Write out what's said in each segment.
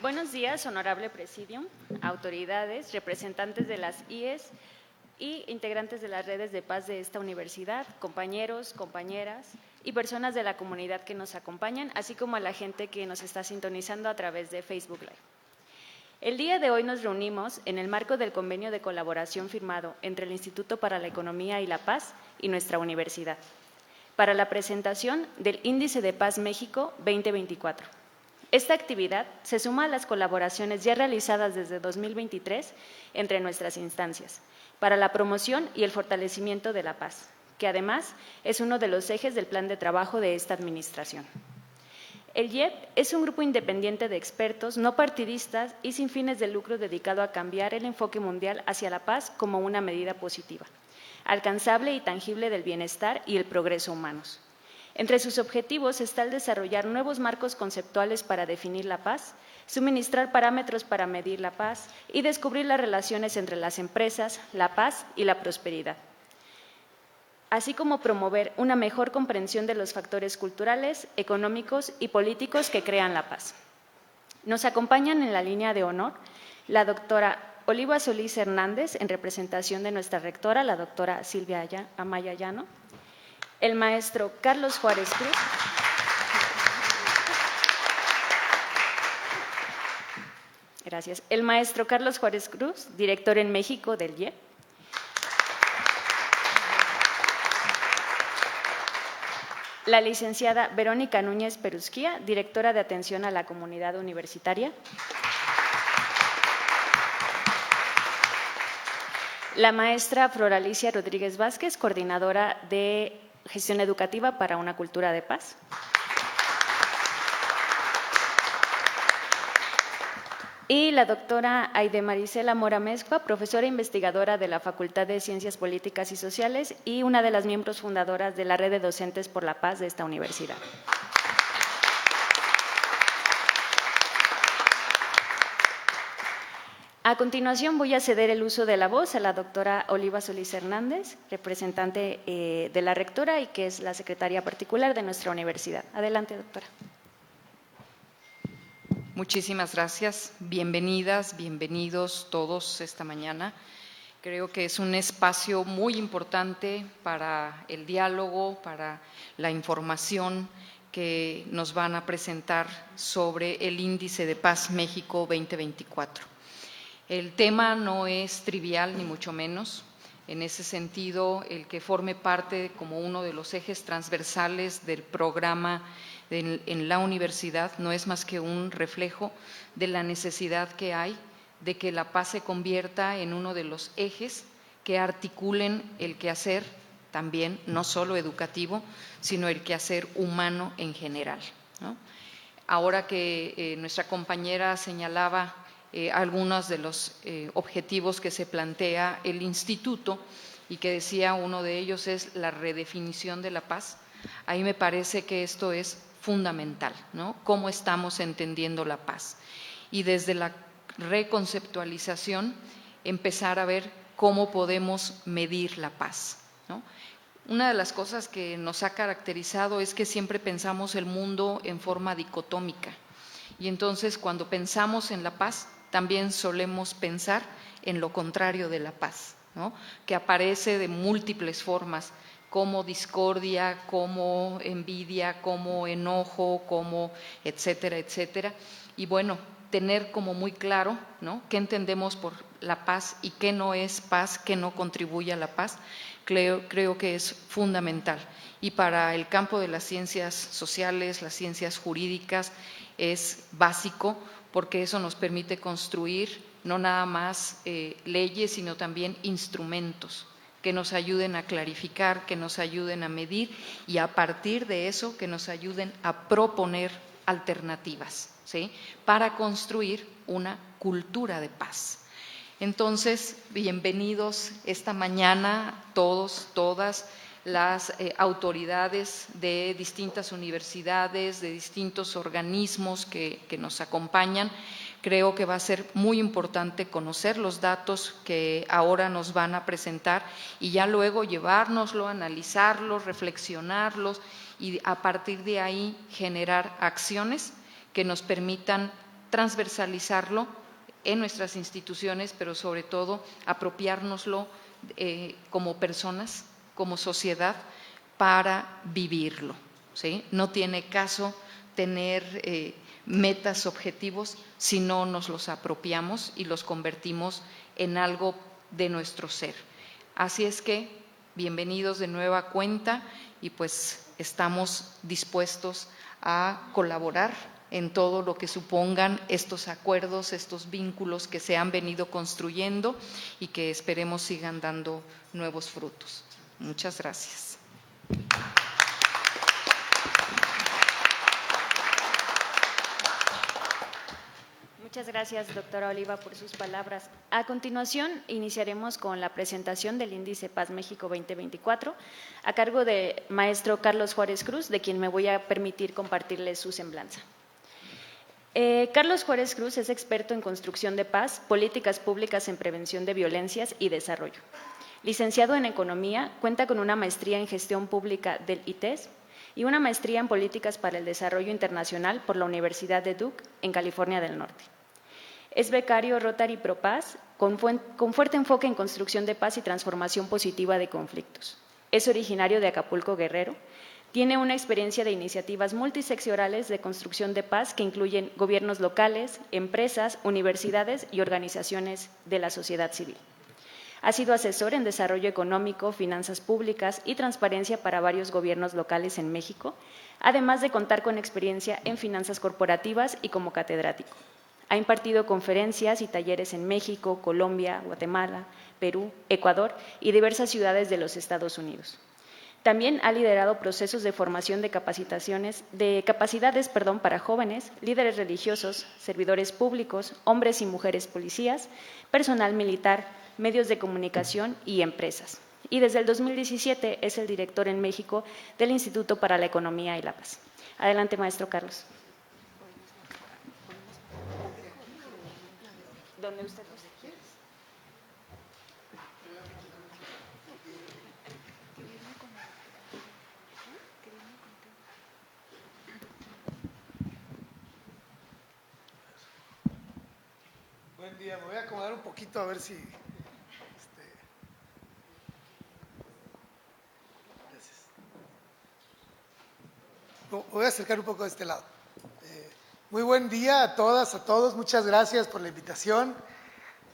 Buenos días, honorable presidium, autoridades, representantes de las IES y integrantes de las redes de paz de esta universidad, compañeros, compañeras y personas de la comunidad que nos acompañan, así como a la gente que nos está sintonizando a través de Facebook Live. El día de hoy nos reunimos en el marco del convenio de colaboración firmado entre el Instituto para la Economía y la Paz y nuestra universidad, para la presentación del Índice de Paz México 2024. Esta actividad se suma a las colaboraciones ya realizadas desde 2023 entre nuestras instancias, para la promoción y el fortalecimiento de la paz, que además es uno de los ejes del plan de trabajo de esta administración. El IEP es un grupo independiente de expertos, no partidistas y sin fines de lucro dedicado a cambiar el enfoque mundial hacia la paz como una medida positiva, alcanzable y tangible del bienestar y el progreso humanos. Entre sus objetivos está el desarrollar nuevos marcos conceptuales para definir la paz, suministrar parámetros para medir la paz y descubrir las relaciones entre las empresas, la paz y la prosperidad, así como promover una mejor comprensión de los factores culturales, económicos y políticos que crean la paz. Nos acompañan en la línea de honor la doctora Oliva Solís Hernández, en representación de nuestra rectora, la doctora Silvia Amaya Llano, el maestro Carlos Juárez Cruz, gracias, el maestro Carlos Juárez Cruz, director en México del IEP, la licenciada Verónica Núñez Perusquía, directora de Atención a la Comunidad Universitaria, la maestra Floralicia Rodríguez Vázquez, coordinadora de Gestión Educativa para una Cultura de Paz, y la doctora Aide Marisela Mora Mezcua, profesora investigadora de la Facultad de Ciencias Políticas y Sociales y una de las miembros fundadoras de la Red de Docentes por la Paz de esta universidad. A continuación voy a ceder el uso de la voz a la doctora Oliva Solís Hernández, representante de la rectora y que es la secretaria particular de nuestra universidad. Adelante, doctora. Muchísimas gracias. Bienvenidas, bienvenidos todos esta mañana. Creo que es un espacio muy importante para el diálogo, para la información que nos van a presentar sobre el Índice de Paz México 2024. El tema no es trivial, ni mucho menos. En ese sentido, el que forme parte como uno de los ejes transversales del programa en la universidad no es más que un reflejo de la necesidad que hay de que la paz se convierta en uno de los ejes que articulen el quehacer también, no solo educativo, sino el quehacer humano en general, ¿no? Ahora que nuestra compañera señalaba algunos de los objetivos que se plantea el instituto y que decía uno de ellos es la redefinición de la paz. Ahí me parece que esto es fundamental, ¿no? Cómo estamos entendiendo la paz. Y desde la reconceptualización empezar a ver cómo podemos medir la paz, ¿no? Una de las cosas que nos ha caracterizado es que siempre pensamos el mundo en forma dicotómica. Y entonces cuando pensamos en la paz, también solemos pensar en lo contrario de la paz, ¿no? Que aparece de múltiples formas, como discordia, como envidia, como enojo, como etcétera, etcétera. Y bueno, tener como muy claro, ¿no?, qué entendemos por la paz y qué no es paz, qué no contribuye a la paz, creo que es fundamental. Y para el campo de las ciencias sociales, las ciencias jurídicas, es básico, porque eso nos permite construir no nada más leyes, sino también instrumentos que nos ayuden a clarificar, que nos ayuden a medir y a partir de eso que nos ayuden a proponer alternativas, ¿sí?, para construir una cultura de paz. Entonces, bienvenidos esta mañana todos, todas las autoridades de distintas universidades, de distintos organismos que nos acompañan. Creo que va a ser muy importante conocer los datos que ahora nos van a presentar y ya luego llevárnoslo, analizarlos, reflexionarlos y a partir de ahí generar acciones que nos permitan transversalizarlo en nuestras instituciones, pero sobre todo apropiárnoslo como personas, como sociedad, para vivirlo, ¿sí? No tiene caso tener metas, objetivos, si no nos los apropiamos y los convertimos en algo de nuestro ser. Así es que, bienvenidos de nueva cuenta y pues estamos dispuestos a colaborar en todo lo que supongan estos acuerdos, estos vínculos que se han venido construyendo y que esperemos sigan dando nuevos frutos. Muchas gracias. Muchas gracias, doctora Oliva, por sus palabras. A continuación, iniciaremos con la presentación del Índice Paz México 2024, a cargo del maestro Carlos Juárez Cruz, de quien me voy a permitir compartirles su semblanza. Carlos Juárez Cruz es experto en construcción de paz, políticas públicas en prevención de violencias y desarrollo. Licenciado en Economía, cuenta con una maestría en Gestión Pública del ITES y una maestría en Políticas para el Desarrollo Internacional por la Universidad de Duke, en California del Norte. Es becario Rotary Pro Paz, con fuerte enfoque en construcción de paz y transformación positiva de conflictos. Es originario de Acapulco, Guerrero. Tiene una experiencia de iniciativas multisectoriales de construcción de paz que incluyen gobiernos locales, empresas, universidades y organizaciones de la sociedad civil. Ha sido asesor en desarrollo económico, finanzas públicas y transparencia para varios gobiernos locales en México, además de contar con experiencia en finanzas corporativas y como catedrático. Ha impartido conferencias y talleres en México, Colombia, Guatemala, Perú, Ecuador y diversas ciudades de los Estados Unidos. También ha liderado procesos de formación de capacidades para jóvenes, líderes religiosos, servidores públicos, hombres y mujeres policías, personal militar, medios de comunicación y empresas. Y desde el 2017 es el director en México del Instituto para la Economía y la Paz. Adelante, maestro Carlos. Donde usted quiera. Buen día, me voy a acomodar un poquito a ver si… Gracias. Me voy a acercar un poco de este lado. Muy buen día a todas, a todos, muchas gracias por la invitación.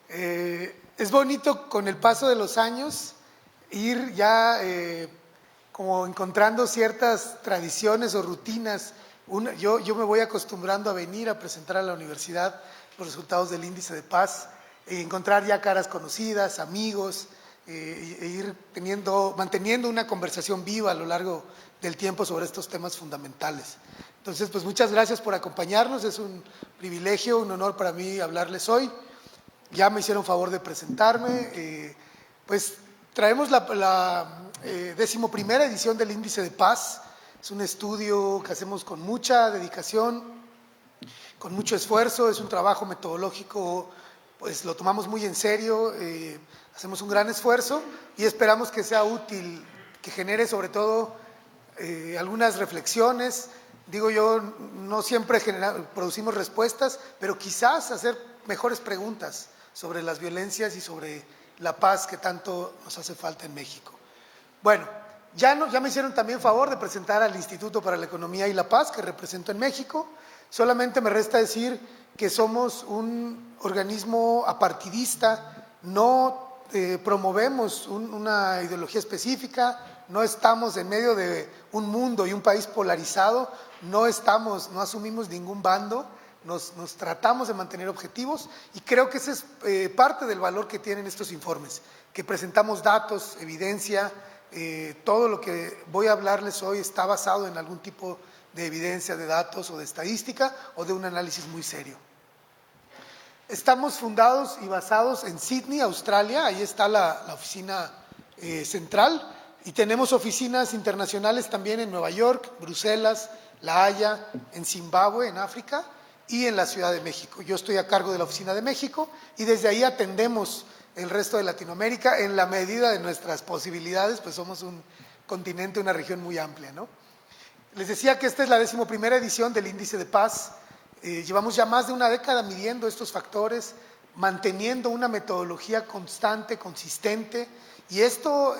Es bonito con el paso de los años ir ya como encontrando ciertas tradiciones o rutinas. Yo me voy acostumbrando a venir a presentar a la universidad los resultados del Índice de Paz, encontrar ya caras conocidas, amigos, e ir manteniendo una conversación viva a lo largo del tiempo sobre estos temas fundamentales. Entonces, pues muchas gracias por acompañarnos, es un privilegio, un honor para mí hablarles hoy. Ya me hicieron favor de presentarme, pues traemos la 11ª edición del Índice de Paz. Es un estudio que hacemos con mucha dedicación, con mucho esfuerzo, es un trabajo metodológico, pues lo tomamos muy en serio, hacemos un gran esfuerzo y esperamos que sea útil, que genere sobre todo algunas reflexiones. Digo yo, no siempre producimos respuestas, pero quizás hacer mejores preguntas sobre las violencias y sobre la paz que tanto nos hace falta en México. Bueno, ya me hicieron también favor de presentar al Instituto para la Economía y la Paz, que represento en México. Solamente me resta decir que somos un organismo apartidista, no promovemos una ideología específica, no estamos en medio de un mundo y un país polarizado, no asumimos ningún bando, nos tratamos de mantener objetivos y creo que ese es parte del valor que tienen estos informes, que presentamos datos, evidencia, todo lo que voy a hablarles hoy está basado en algún tipo de evidencia, de datos o de estadística o de un análisis muy serio. Estamos fundados y basados en Sydney, Australia, ahí está la oficina central, y tenemos oficinas internacionales también en Nueva York, Bruselas, La Haya, en Zimbabue, en África, y en la Ciudad de México. Yo estoy a cargo de la oficina de México y desde ahí atendemos el resto de Latinoamérica en la medida de nuestras posibilidades, pues somos un continente, una región muy amplia, ¿no? Les decía que esta es la 11ª edición del Índice de Paz. Llevamos ya más de una década midiendo estos factores, manteniendo una metodología constante, consistente, y esto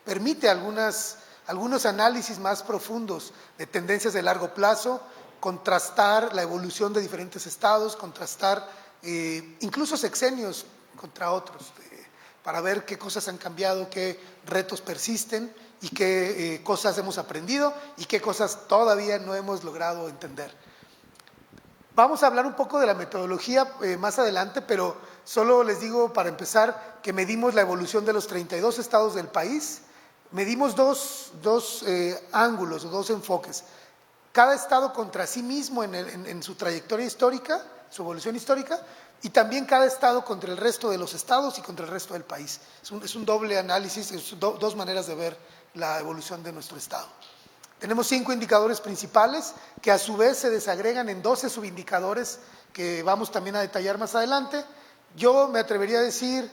permite algunos análisis más profundos de tendencias de largo plazo, contrastar la evolución de diferentes estados, contrastar incluso sexenios contra otros, para ver qué cosas han cambiado, qué retos persisten y qué cosas hemos aprendido y qué cosas todavía no hemos logrado entender. Vamos a hablar un poco de la metodología más adelante, pero solo les digo para empezar que medimos la evolución de los 32 estados del país. Medimos dos ángulos o dos enfoques. Cada estado contra sí mismo en su trayectoria histórica, su evolución histórica, y también cada estado contra el resto de los estados y contra el resto del país. Es un doble análisis, dos maneras de ver la evolución de nuestro estado. Tenemos 5 indicadores principales que a su vez se desagregan en 12 subindicadores que vamos también a detallar más adelante. Yo me atrevería a decir,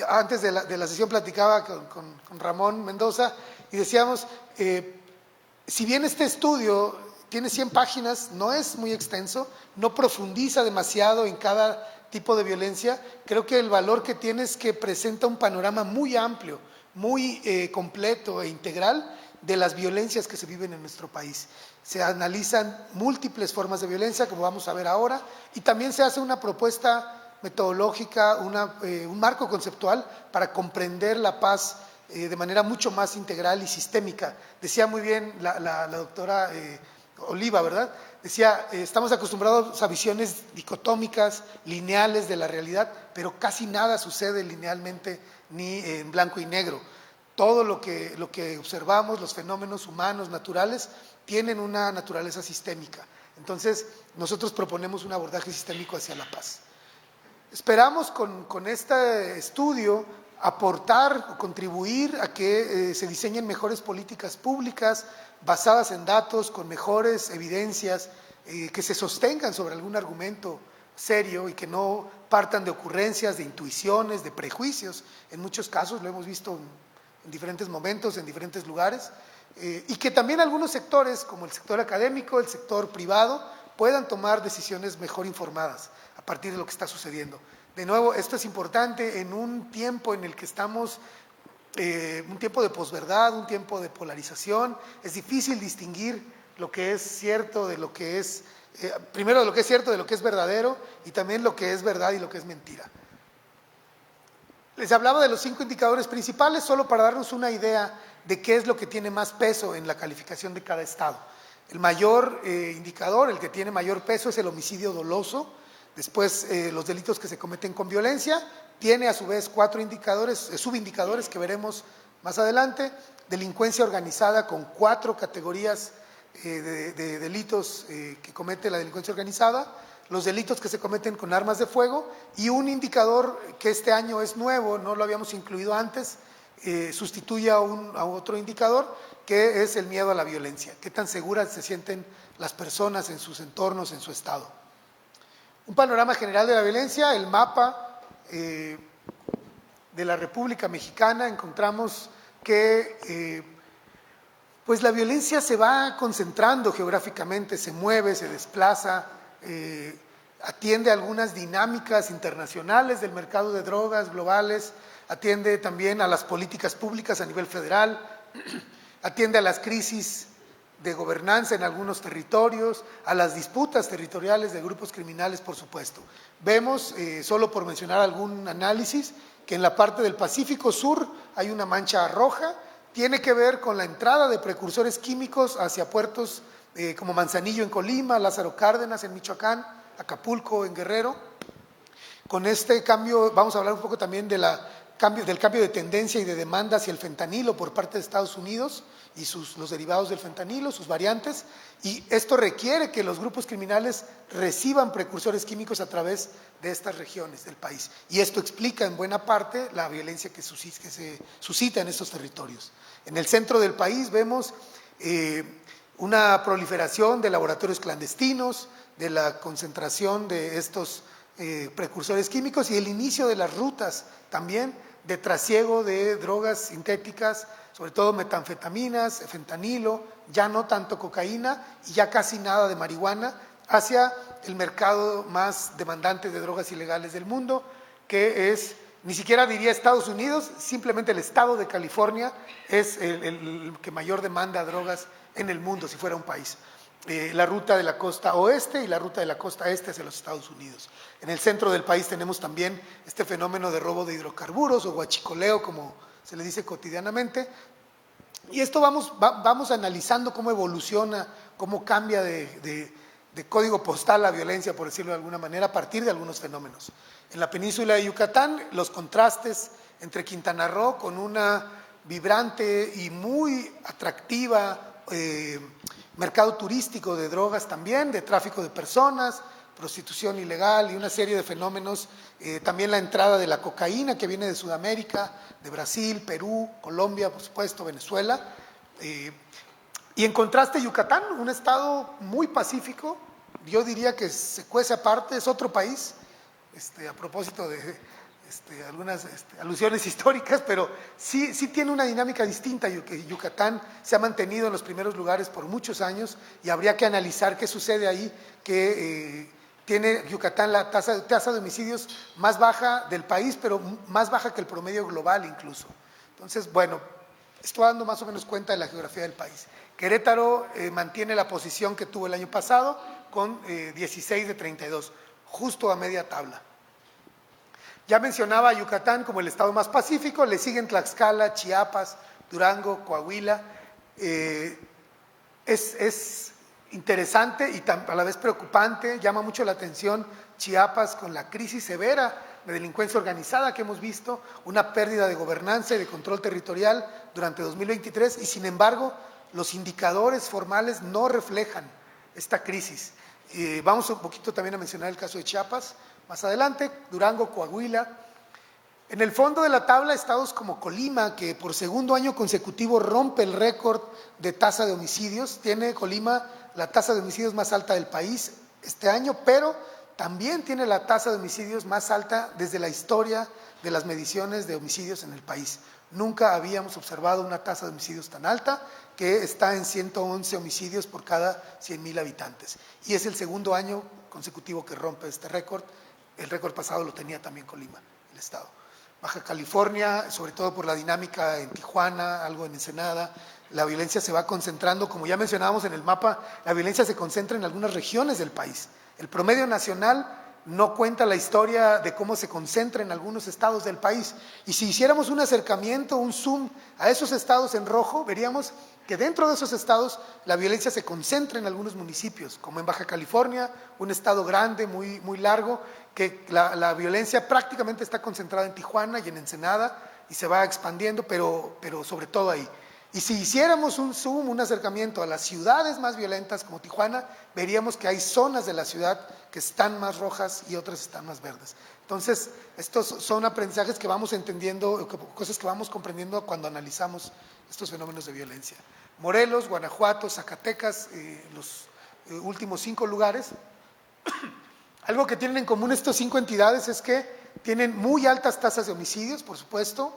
antes de la sesión platicaba con Ramón Mendoza y decíamos, si bien este estudio tiene 100 páginas, no es muy extenso, no profundiza demasiado en cada tipo de violencia, creo que el valor que tiene es que presenta un panorama muy amplio, muy completo e integral de las violencias que se viven en nuestro país. Se analizan múltiples formas de violencia, como vamos a ver ahora, y también se hace una propuesta metodológica, un marco conceptual para comprender la paz de manera mucho más integral y sistémica. Decía muy bien la doctora Oliva, ¿verdad? Decía, estamos acostumbrados a visiones dicotómicas, lineales de la realidad, pero casi nada sucede linealmente ni en blanco y negro. Todo lo que observamos, los fenómenos humanos, naturales, tienen una naturaleza sistémica. Entonces, nosotros proponemos un abordaje sistémico hacia la paz. Esperamos con este estudio aportar o contribuir a que se diseñen mejores políticas públicas basadas en datos, con mejores evidencias, que se sostengan sobre algún argumento serio y que no partan de ocurrencias, de intuiciones, de prejuicios. En muchos casos lo hemos visto en diferentes momentos, en diferentes lugares, y que también algunos sectores, como el sector académico, el sector privado, puedan tomar decisiones mejor informadas a partir de lo que está sucediendo. De nuevo, esto es importante en un tiempo en el que estamos, un tiempo de posverdad, un tiempo de polarización. Es difícil distinguir lo que es cierto de lo que es, primero de lo que es cierto, de lo que es verdadero, y también lo que es verdad y lo que es mentira. Les hablaba de los 5 indicadores principales solo para darnos una idea de qué es lo que tiene más peso en la calificación de cada estado. El mayor indicador, el que tiene mayor peso, es el homicidio doloso. Después, los delitos que se cometen con violencia. Tiene a su vez 4 indicadores, subindicadores que veremos más adelante. Delincuencia organizada con 4 categorías de delitos que comete la delincuencia organizada. Los delitos que se cometen con armas de fuego, y un indicador que este año es nuevo, no lo habíamos incluido antes, sustituye a otro indicador, que es el miedo a la violencia. Qué tan seguras se sienten las personas en sus entornos, en su estado. Un panorama general de la violencia, el mapa de la República Mexicana. Encontramos que pues la violencia se va concentrando geográficamente, se mueve, se desplaza, atiende a algunas dinámicas internacionales del mercado de drogas globales, atiende también a las políticas públicas a nivel federal, atiende a las crisis de gobernanza en algunos territorios, a las disputas territoriales de grupos criminales, por supuesto. Vemos, solo por mencionar algún análisis, que en la parte del Pacífico Sur hay una mancha roja, tiene que ver con la entrada de precursores químicos hacia puertos como Manzanillo en Colima, Lázaro Cárdenas en Michoacán, Acapulco en Guerrero. Con este cambio vamos a hablar un poco también del cambio de tendencia y de demanda hacia el fentanilo por parte de Estados Unidos y los derivados del fentanilo, sus variantes, y esto requiere que los grupos criminales reciban precursores químicos a través de estas regiones del país, y esto explica en buena parte la violencia que se suscita en estos territorios. En el centro del país vemos una proliferación de laboratorios clandestinos, de la concentración de estos precursores químicos y el inicio de las rutas también de trasiego de drogas sintéticas, sobre todo metanfetaminas, fentanilo, ya no tanto cocaína y ya casi nada de marihuana, hacia el mercado más demandante de drogas ilegales del mundo, que es, ni siquiera diría Estados Unidos, simplemente el estado de California es el que mayor demanda drogas en el mundo, si fuera un país. La ruta de la costa oeste y la ruta de la costa este hacia los Estados Unidos. En el centro del país tenemos también este fenómeno de robo de hidrocarburos o huachicoleo, como se le dice cotidianamente. Y esto vamos analizando cómo evoluciona, cómo cambia de código postal la violencia, por decirlo de alguna manera, a partir de algunos fenómenos. En la península de Yucatán, los contrastes entre Quintana Roo, con una vibrante y muy atractiva mercado turístico de drogas también, de tráfico de personas, prostitución ilegal y una serie de fenómenos, también la entrada de la cocaína que viene de Sudamérica, de Brasil, Perú, Colombia, por supuesto, Venezuela, y en contraste Yucatán, un estado muy pacífico, yo diría que se cuece aparte, es otro país, a propósito de algunas alusiones históricas, pero sí tiene una dinámica distinta. Yucatán se ha mantenido en los primeros lugares por muchos años y habría que analizar qué sucede ahí, que tiene Yucatán la tasa de homicidios más baja del país, pero más baja que el promedio global incluso. Entonces, bueno, estoy dando más o menos cuenta de la geografía del país. Querétaro mantiene la posición que tuvo el año pasado con 16 de 32, justo a media tabla. Ya mencionaba a Yucatán como el estado más pacífico, le siguen Tlaxcala, Chiapas, Durango, Coahuila. Es interesante y a la vez preocupante, llama mucho la atención Chiapas con la crisis severa de delincuencia organizada que hemos visto, una pérdida de gobernanza y de control territorial durante 2023 y sin embargo los indicadores formales no reflejan esta crisis. Vamos un poquito también a mencionar el caso de Chiapas. Más adelante, Durango, Coahuila. En el fondo de la tabla, estados como Colima, que por segundo año consecutivo rompe el récord de tasa de homicidios. Tiene Colima la tasa de homicidios más alta del país este año, pero también tiene la tasa de homicidios más alta desde la historia de las mediciones de homicidios en el país. Nunca habíamos observado una tasa de homicidios tan alta, que está en 111 homicidios por cada 100,000 habitantes. Y es el segundo año consecutivo que rompe este récord. El récord pasado lo tenía también Colima, el estado. Baja California, sobre todo por la dinámica en Tijuana, algo en Ensenada, la violencia se va concentrando, como ya mencionábamos en el mapa, la violencia se concentra en algunas regiones del país. El promedio nacional no cuenta la historia de cómo se concentra en algunos estados del país. Y si hiciéramos un acercamiento, un zoom a esos estados en rojo, veríamos que dentro de esos estados la violencia se concentra en algunos municipios, como en Baja California, un estado grande, muy largo, que la violencia prácticamente está concentrada en Tijuana y en Ensenada y se va expandiendo, pero sobre todo ahí. Y si hiciéramos un zoom, un acercamiento a las ciudades más violentas como Tijuana, veríamos que hay zonas de la ciudad que están más rojas y otras están más verdes. Entonces, estos son aprendizajes que vamos entendiendo, cosas que vamos comprendiendo cuando analizamos estos fenómenos de violencia. Morelos, Guanajuato, Zacatecas, los últimos 5 lugares. Algo que tienen en común estas 5 entidades es que tienen muy altas tasas de homicidios, por supuesto,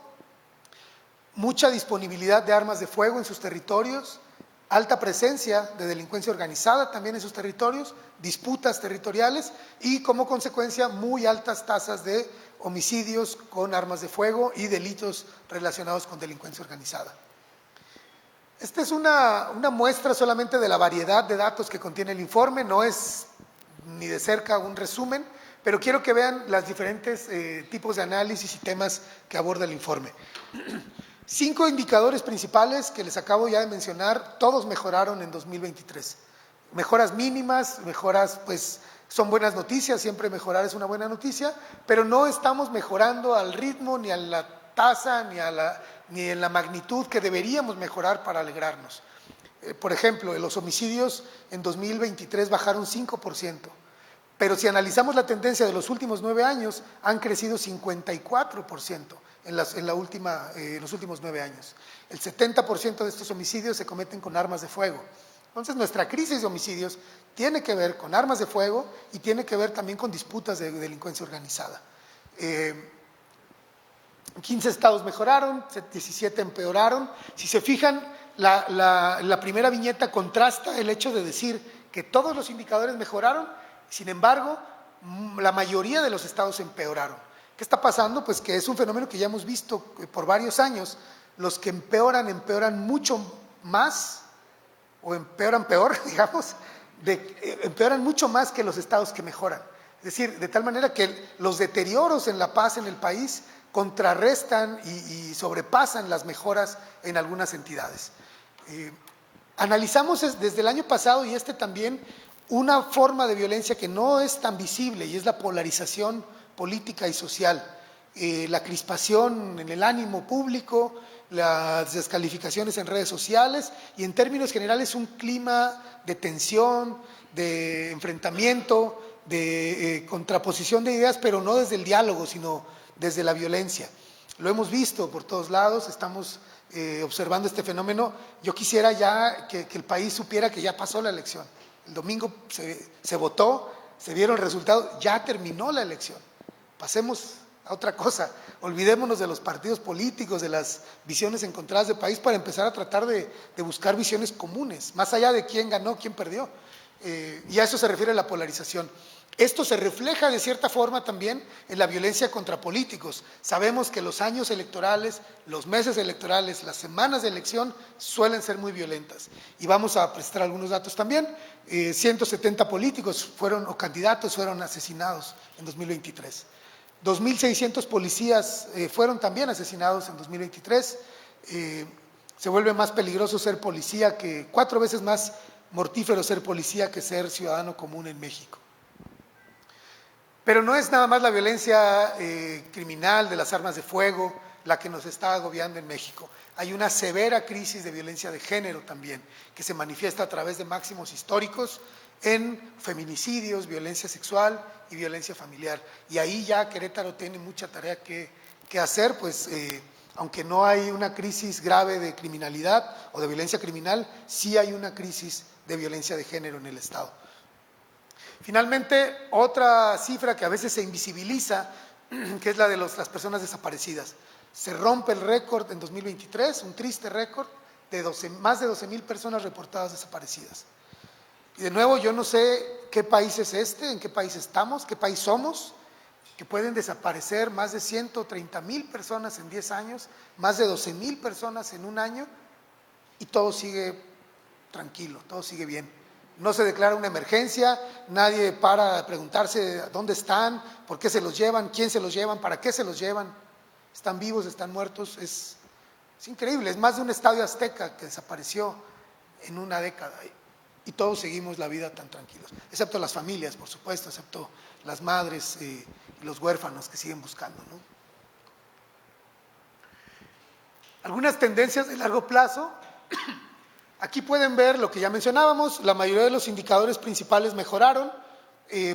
mucha disponibilidad de armas de fuego en sus territorios, alta presencia de delincuencia organizada también en sus territorios, disputas territoriales y como consecuencia muy altas tasas de homicidios con armas de fuego y delitos relacionados con delincuencia organizada. Esta es una muestra solamente de la variedad de datos que contiene el informe, no es ni de cerca un resumen, pero quiero que vean los diferentes tipos de análisis y temas que aborda el informe. 5 indicadores principales que les acabo ya de mencionar, todos mejoraron en 2023. Mejoras mínimas, mejoras pues son buenas noticias, siempre mejorar es una buena noticia, pero no estamos mejorando al ritmo ni a la tasa ni en la magnitud que deberíamos mejorar para alegrarnos. Por ejemplo, los homicidios en 2023 bajaron 5%, pero si analizamos la tendencia de los últimos 9 años, han crecido 54%. En los últimos 9 años. El 70% de estos homicidios se cometen con armas de fuego. Entonces, nuestra crisis de homicidios tiene que ver con armas de fuego y tiene que ver también con disputas de delincuencia organizada. 15 estados mejoraron, 17 empeoraron. Si se fijan, la primera viñeta contrasta el hecho de decir que todos los indicadores mejoraron, sin embargo, la mayoría de los estados empeoraron. ¿Qué está pasando? Pues que es un fenómeno que ya hemos visto por varios años. Los que empeoran mucho más, o empeoran peor, digamos, empeoran mucho más que los estados que mejoran. Es decir, de tal manera que los deterioros en la paz en el país contrarrestan y sobrepasan las mejoras en algunas entidades. Analizamos desde el año pasado y también una forma de violencia que no es tan visible y es la polarización política y social, la crispación en el ánimo público, las descalificaciones en redes sociales y en términos generales un clima de tensión, de enfrentamiento, de contraposición de ideas, pero no desde el diálogo, sino desde la violencia. Lo hemos visto por todos lados, estamos observando este fenómeno. Yo quisiera ya que el país supiera que ya pasó la elección. El domingo se votó, se dieron resultados, ya terminó la elección. Pasemos a otra cosa, olvidémonos de los partidos políticos, de las visiones encontradas de país para empezar a tratar de buscar visiones comunes, más allá de quién ganó, quién perdió. Y a eso se refiere la polarización. Esto se refleja de cierta forma también en la violencia contra políticos. Sabemos que los años electorales, los meses electorales, las semanas de elección suelen ser muy violentas. Y vamos a presentar algunos datos también. 170 políticos o candidatos fueron asesinados en 2023. 2.600 policías fueron también asesinados en 2023. Se vuelve más peligroso ser policía, 4 veces más mortífero ser policía que ser ciudadano común en México. Pero no es nada más la violencia criminal de las armas de fuego la que nos está agobiando en México. Hay una severa crisis de violencia de género también, que se manifiesta a través de máximos históricos en feminicidios, violencia sexual y violencia familiar. Y ahí ya Querétaro tiene mucha tarea que hacer, pues aunque no hay una crisis grave de criminalidad o de violencia criminal, sí hay una crisis de violencia de género en el Estado. Finalmente, otra cifra que a veces se invisibiliza, que es la de las personas desaparecidas. Se rompe el récord en 2023, un triste récord, de más de 12,000 personas reportadas desaparecidas. Y de nuevo, yo no sé qué país es en qué país estamos, qué país somos, que pueden desaparecer más de 130,000 personas en 10 años, más de 12,000 personas en un año, y todo sigue tranquilo, todo sigue bien. No se declara una emergencia, nadie para preguntarse dónde están, por qué se los llevan, quién se los llevan, para qué se los llevan, están vivos, están muertos. Es increíble, es más de un estadio azteca que desapareció en una década y todos seguimos la vida tan tranquilos, excepto las familias, por supuesto, excepto las madres y los huérfanos que siguen buscando, ¿no? Algunas tendencias de largo plazo. Aquí pueden ver lo que ya mencionábamos, la mayoría de los indicadores principales mejoraron,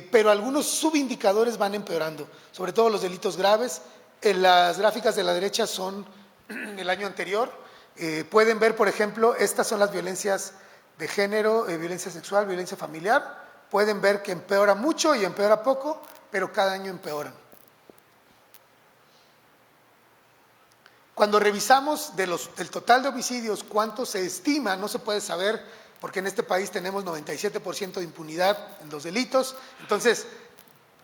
pero algunos subindicadores van empeorando, sobre todo los delitos graves. Las gráficas de la derecha son del año anterior. Pueden ver, por ejemplo, estas son las violencias de género, violencia sexual, violencia familiar. Pueden ver que empeora mucho y empeora poco, pero cada año empeoran. Cuando revisamos del total de homicidios cuánto se estima, no se puede saber, porque en este país tenemos 97% de impunidad en los delitos. Entonces,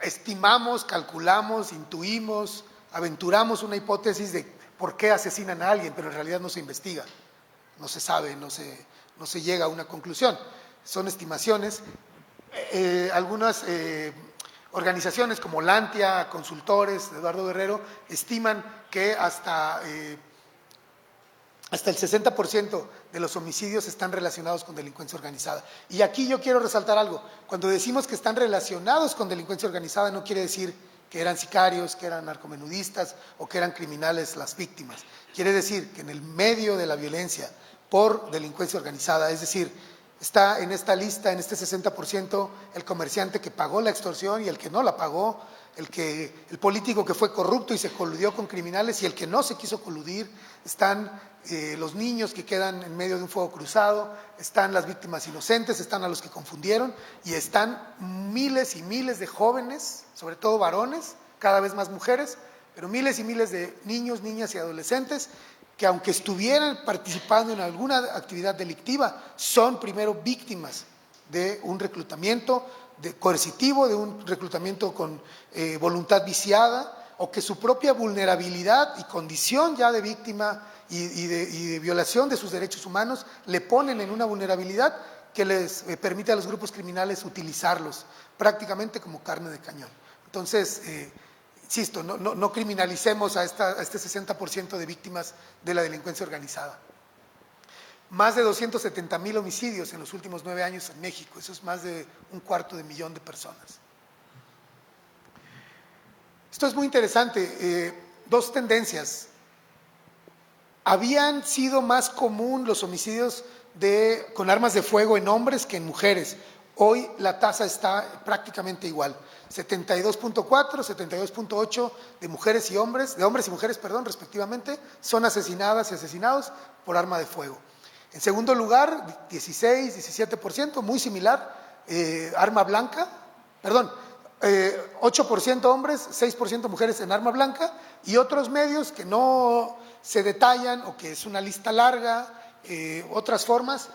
estimamos, calculamos, intuimos, aventuramos una hipótesis de por qué asesinan a alguien, pero en realidad no se investiga, no se sabe, no se llega a una conclusión. Son estimaciones. Algunas organizaciones como Lantia, consultores de Eduardo Guerrero, estiman que hasta el 60% de los homicidios están relacionados con delincuencia organizada. Y aquí yo quiero resaltar algo. Cuando decimos que están relacionados con delincuencia organizada, no quiere decir que eran sicarios, que eran narcomenudistas o que eran criminales las víctimas. Quiere decir que en el medio de la violencia por delincuencia organizada, es decir, está en esta lista, en este 60%, el comerciante que pagó la extorsión y el que no la pagó, el político que fue corrupto y se coludió con criminales y el que no se quiso coludir. Están los niños que quedan en medio de un fuego cruzado, están las víctimas inocentes, están a los que confundieron y están miles y miles de jóvenes, sobre todo varones, cada vez más mujeres, pero miles y miles de niños, niñas y adolescentes que aunque estuvieran participando en alguna actividad delictiva, son primero víctimas de un reclutamiento coercitivo, de un reclutamiento con voluntad viciada, o que su propia vulnerabilidad y condición ya de víctima y de violación de sus derechos humanos le ponen en una vulnerabilidad que les permite a los grupos criminales utilizarlos prácticamente como carne de cañón. Entonces, insisto, no criminalicemos a este 60% de víctimas de la delincuencia organizada. Más de 270,000 homicidios en los últimos 9 años en México, eso es más de 250,000 personas. Esto es muy interesante, dos tendencias. Habían sido más común los homicidios con armas de fuego en hombres que en mujeres. Hoy la tasa está prácticamente igual, 72.4, 72.8 de mujeres y hombres, de hombres y mujeres, perdón, respectivamente, son asesinadas y asesinados por arma de fuego. En segundo lugar, 16, 17%, muy similar, arma blanca, perdón, 8% hombres, 6% mujeres en arma blanca, y otros medios que no se detallan o que es una lista larga, otras formas,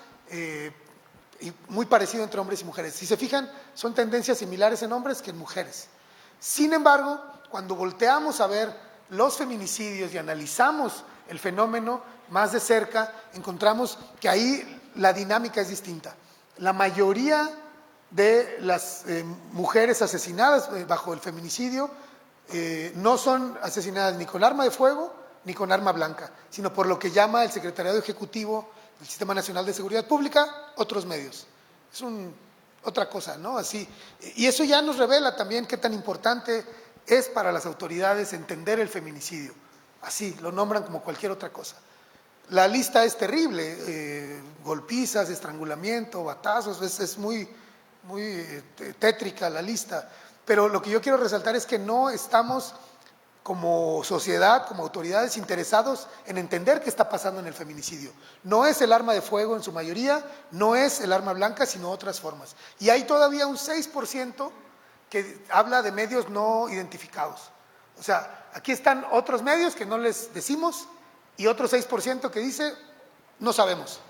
y muy parecido entre hombres y mujeres. Si se fijan, son tendencias similares en hombres que en mujeres. Sin embargo, cuando volteamos a ver los feminicidios y analizamos el fenómeno más de cerca, encontramos que ahí la dinámica es distinta. La mayoría de las mujeres asesinadas bajo el feminicidio no son asesinadas ni con arma de fuego ni con arma blanca, sino por lo que llama el Secretariado Ejecutivo del Sistema Nacional de Seguridad Pública, otros medios. Es otra cosa, ¿no? Así. Y eso ya nos revela también qué tan importante es para las autoridades entender el feminicidio. Así, lo nombran como cualquier otra cosa. La lista es terrible, golpizas, estrangulamiento, batazos, es muy tétrica la lista, pero lo que yo quiero resaltar es que no estamos como sociedad, como autoridades interesados en entender qué está pasando en el feminicidio. No es el arma de fuego en su mayoría, no es el arma blanca, sino otras formas. Y hay todavía un 6% que habla de medios no identificados. O sea, aquí están otros medios que no les decimos y otro 6% que dice no sabemos.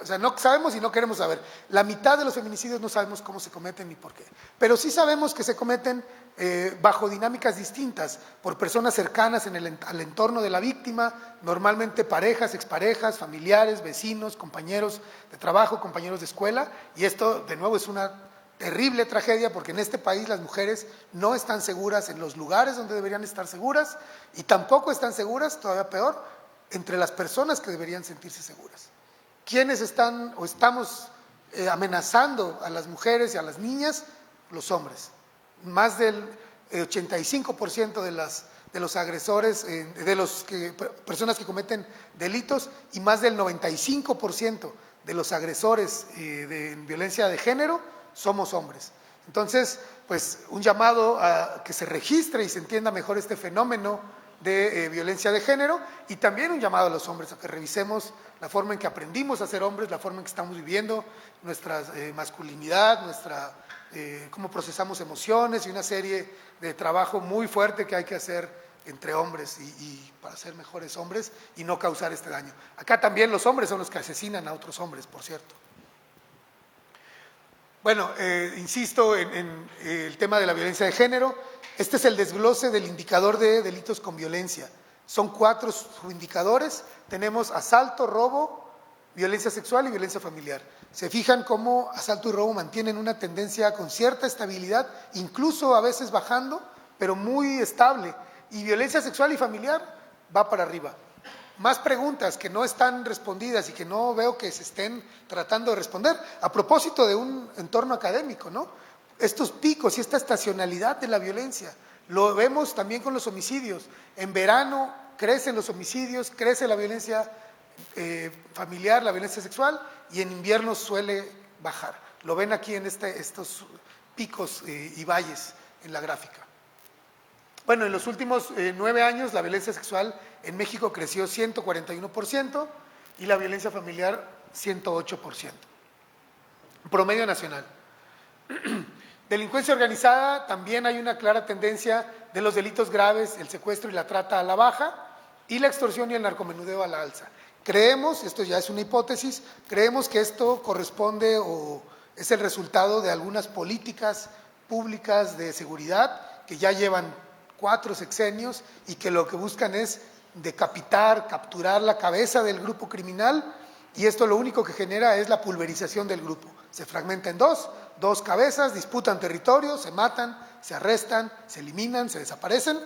O sea, no sabemos y no queremos saber. La mitad de los feminicidios no sabemos cómo se cometen ni por qué. Pero sí sabemos que se cometen bajo dinámicas distintas, por personas cercanas al entorno de la víctima, normalmente parejas, exparejas, familiares, vecinos, compañeros de trabajo, compañeros de escuela. Y esto, de nuevo, es una terrible tragedia porque en este país las mujeres no están seguras en los lugares donde deberían estar seguras y tampoco están seguras, todavía peor, entre las personas que deberían sentirse seguras. ¿Quiénes están o estamos amenazando a las mujeres y a las niñas? Los hombres. Más del 85% de los agresores, de las personas que cometen delitos, y más del 95% de los agresores de violencia de género somos hombres. Entonces, pues un llamado a que se registre y se entienda mejor este fenómeno de violencia de género, y también un llamado a los hombres a que revisemos la forma en que aprendimos a ser hombres, la forma en que estamos viviendo nuestra masculinidad, cómo procesamos emociones y una serie de trabajo muy fuerte que hay que hacer entre hombres y para ser mejores hombres y no causar este daño. Acá también los hombres son los que asesinan a otros hombres, por cierto. Bueno, insisto en el tema de la violencia de género. Este es el desglose del indicador de delitos con violencia. Son 4 subindicadores. Tenemos asalto, robo, violencia sexual y violencia familiar. Se fijan cómo asalto y robo mantienen una tendencia con cierta estabilidad, incluso a veces bajando, pero muy estable. Y violencia sexual y familiar va para arriba. Más preguntas que no están respondidas y que no veo que se estén tratando de responder, a propósito de un entorno académico, ¿no? Estos picos y esta estacionalidad de la violencia, lo vemos también con los homicidios. En verano crecen los homicidios, crece la violencia familiar, la violencia sexual, y en invierno suele bajar. Lo ven aquí en estos picos y valles en la gráfica. Bueno, en los últimos 9 años la violencia sexual en México creció 141% y la violencia familiar 108%. Promedio nacional. Delincuencia organizada, también hay una clara tendencia de los delitos graves, el secuestro y la trata a la baja, y la extorsión y el narcomenudeo a la alza. Creemos, esto ya es una hipótesis, creemos que esto corresponde o Es el resultado de algunas políticas públicas de seguridad que ya llevan 4 sexenios y que lo que buscan es decapitar, capturar la cabeza del grupo criminal, y esto lo único que genera es la pulverización del grupo. Se fragmenta en dos cabezas, disputan territorio, se matan, se arrestan, se eliminan, se desaparecen,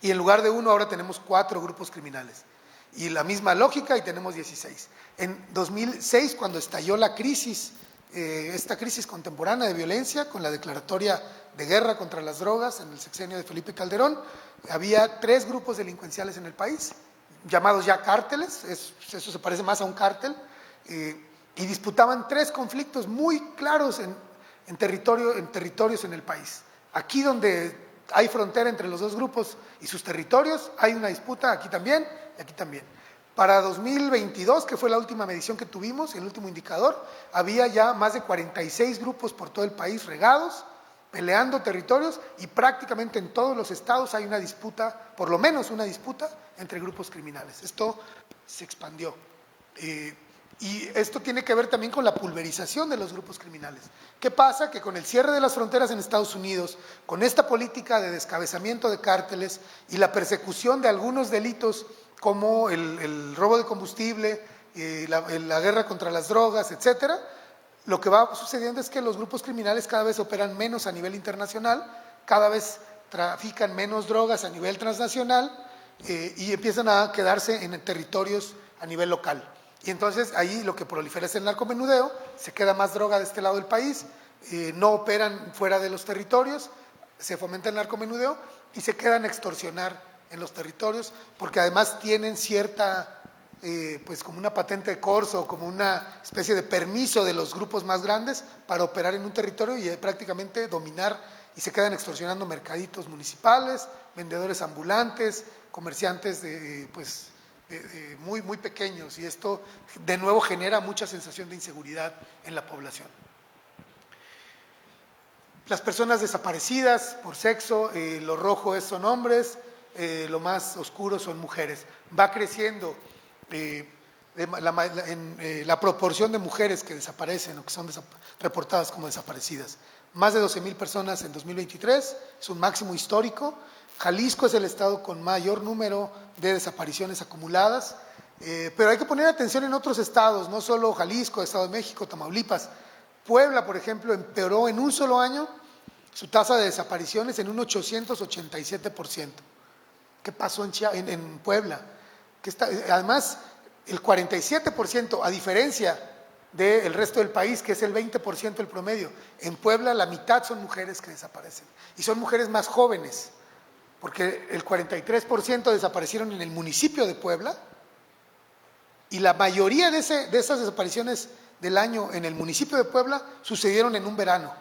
y en lugar de uno ahora tenemos 4 grupos criminales. Y la misma lógica, y tenemos 16. En 2006, cuando estalló la crisis, esta crisis contemporánea de violencia, con la declaratoria de guerra contra las drogas en el sexenio de Felipe Calderón, había 3 grupos delincuenciales en el país, llamados ya cárteles, eso se parece más a un cártel, y disputaban 3 conflictos muy claros en territorios en el país. Aquí donde hay frontera entre los 2 grupos y sus territorios, hay una disputa aquí también y aquí también. Para 2022, que fue la última medición que tuvimos, el último indicador, había ya más de 46 grupos por todo el país regados, peleando territorios, y prácticamente en todos los estados hay una disputa, por lo menos una disputa, entre grupos criminales. Esto se expandió. Y esto tiene que ver también con la pulverización de los grupos criminales. ¿Qué pasa? Que con el cierre de las fronteras en Estados Unidos, con esta política de descabezamiento de cárteles y la persecución de algunos delitos como el robo de combustible, la guerra contra las drogas, etcétera, lo que va sucediendo es que los grupos criminales cada vez operan menos a nivel internacional, cada vez trafican menos drogas a nivel transnacional, y empiezan a quedarse en territorios a nivel local. Y entonces ahí lo que prolifera es el narcomenudeo, se queda más droga de este lado del país, no operan fuera de los territorios, se fomenta el narcomenudeo y se quedan a extorsionar en los territorios, porque además tienen cierta, pues como una patente de corso, como una especie de permiso de los grupos más grandes para operar en un territorio y prácticamente dominar, y se quedan extorsionando mercaditos municipales, vendedores ambulantes, comerciantes muy, muy pequeños, y esto de nuevo genera mucha sensación de inseguridad en la población. Las personas desaparecidas por sexo, lo rojo son hombres, lo más oscuro son mujeres. Va creciendo la proporción de mujeres que desaparecen o que son reportadas como desaparecidas. Más de 12,000 personas en 2023, es un máximo histórico. Jalisco es el estado con mayor número de desapariciones acumuladas, pero hay que poner atención en otros estados, no solo Jalisco, Estado de México, Tamaulipas. Puebla, por ejemplo, empeoró en un solo año su tasa de desapariciones en un 887%. ¿Qué pasó en Puebla? Además, el 47%, a diferencia del resto del país, que es el 20% el promedio, en Puebla la mitad son mujeres que desaparecen, y son mujeres más jóvenes, porque el 43% desaparecieron en el municipio de Puebla, y la mayoría de esas desapariciones del año en el municipio de Puebla sucedieron en un verano.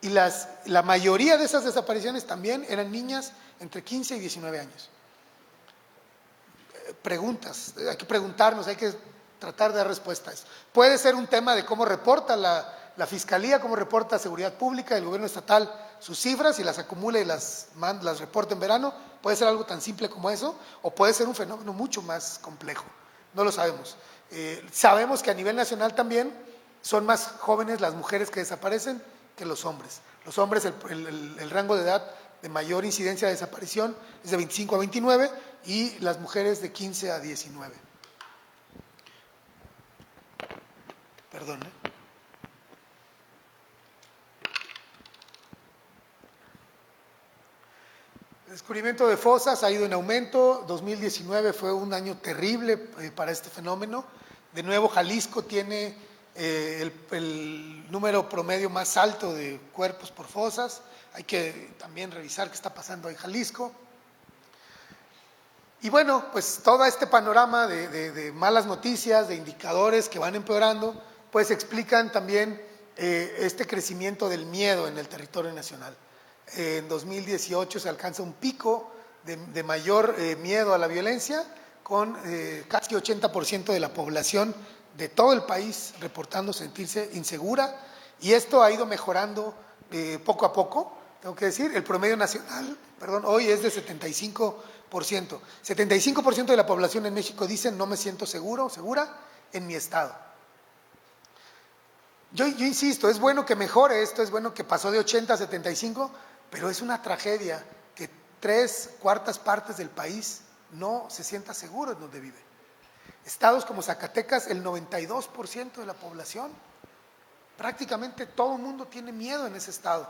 Y la mayoría de esas desapariciones también eran niñas entre 15 y 19 años. Preguntas, hay que preguntarnos, hay que tratar de dar respuestas. Puede ser un tema de cómo reporta la Fiscalía, cómo reporta Seguridad Pública, el gobierno estatal, sus cifras, y las acumula y las reporta en verano. Puede ser algo tan simple como eso, o puede ser un fenómeno mucho más complejo. No lo sabemos. Sabemos que a nivel nacional también son más jóvenes las mujeres que desaparecen que los hombres. Los hombres, el rango de edad de mayor incidencia de desaparición es de 25 a 29 y las mujeres de 15 a 19. Perdón. El descubrimiento de fosas ha ido en aumento. 2019 fue un año terrible para este fenómeno. De nuevo, Jalisco tiene el número promedio más alto de cuerpos por fosas. Hay que también revisar qué está pasando en Jalisco. Y bueno, pues todo este panorama de malas noticias, de indicadores que van empeorando, pues explican también este crecimiento del miedo en el territorio nacional. En 2018 se alcanza un pico de mayor miedo a la violencia, con casi 80% de la población de todo el país reportando sentirse insegura, y esto ha ido mejorando poco a poco. Tengo que decir, el promedio nacional, hoy es de 75%. 75% de la población en México dice no me siento seguro o segura en mi estado. Yo insisto, es bueno que mejore esto, es bueno que pasó de 80 a 75, pero es una tragedia que 3/4 partes del país no se sienta seguro en donde vive. Estados como Zacatecas, el 92% de la población, prácticamente todo el mundo tiene miedo en ese estado.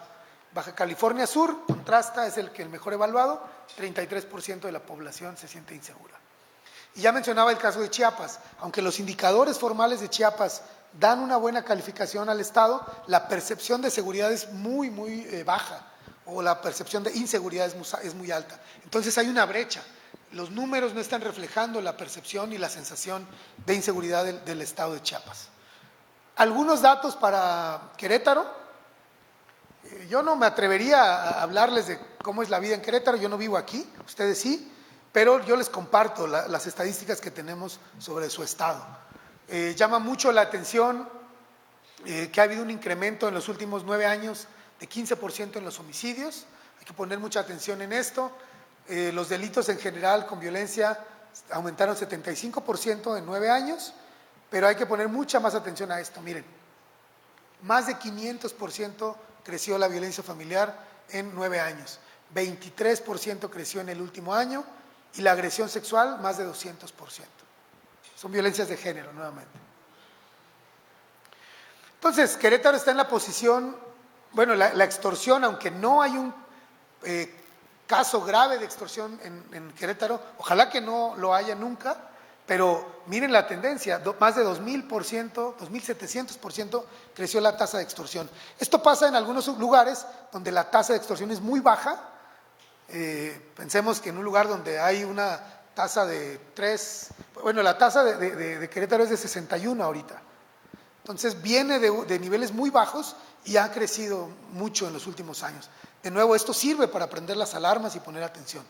Baja California Sur, contrasta, es el mejor evaluado, 33% de la población se siente insegura. Y ya mencionaba el caso de Chiapas, aunque los indicadores formales de Chiapas dan una buena calificación al estado, la percepción de seguridad es muy baja, o la percepción de inseguridad es muy alta. Entonces hay una brecha. Los números no están reflejando la percepción y la sensación de inseguridad del estado de Chiapas. Algunos datos para Querétaro. Yo no me atrevería a hablarles de cómo es la vida en Querétaro, yo no vivo aquí, ustedes sí, pero yo les comparto las estadísticas que tenemos sobre su estado. Llama mucho la atención que ha habido un incremento en los últimos 9 años de 15% en los homicidios. Hay que poner mucha atención en esto. Los delitos en general con violencia aumentaron 75% en 9 años, pero hay que poner mucha más atención a esto. Miren, más de 500% creció la violencia familiar en 9 años, 23% creció en el último año y la agresión sexual más de 200%. Son violencias de género, nuevamente. Entonces, Querétaro está en la posición, bueno, la extorsión, aunque no hay un caso grave de extorsión en Querétaro, ojalá que no lo haya nunca, pero miren la tendencia, más de 2000%, 2700% creció la tasa de extorsión. Esto pasa en algunos lugares donde la tasa de extorsión es muy baja. Pensemos que en un lugar donde hay una tasa de 3, bueno, la tasa de Querétaro es de 61 ahorita. Entonces viene de niveles muy bajos y ha crecido mucho en los últimos años. De nuevo, esto sirve para prender las alarmas y poner atención.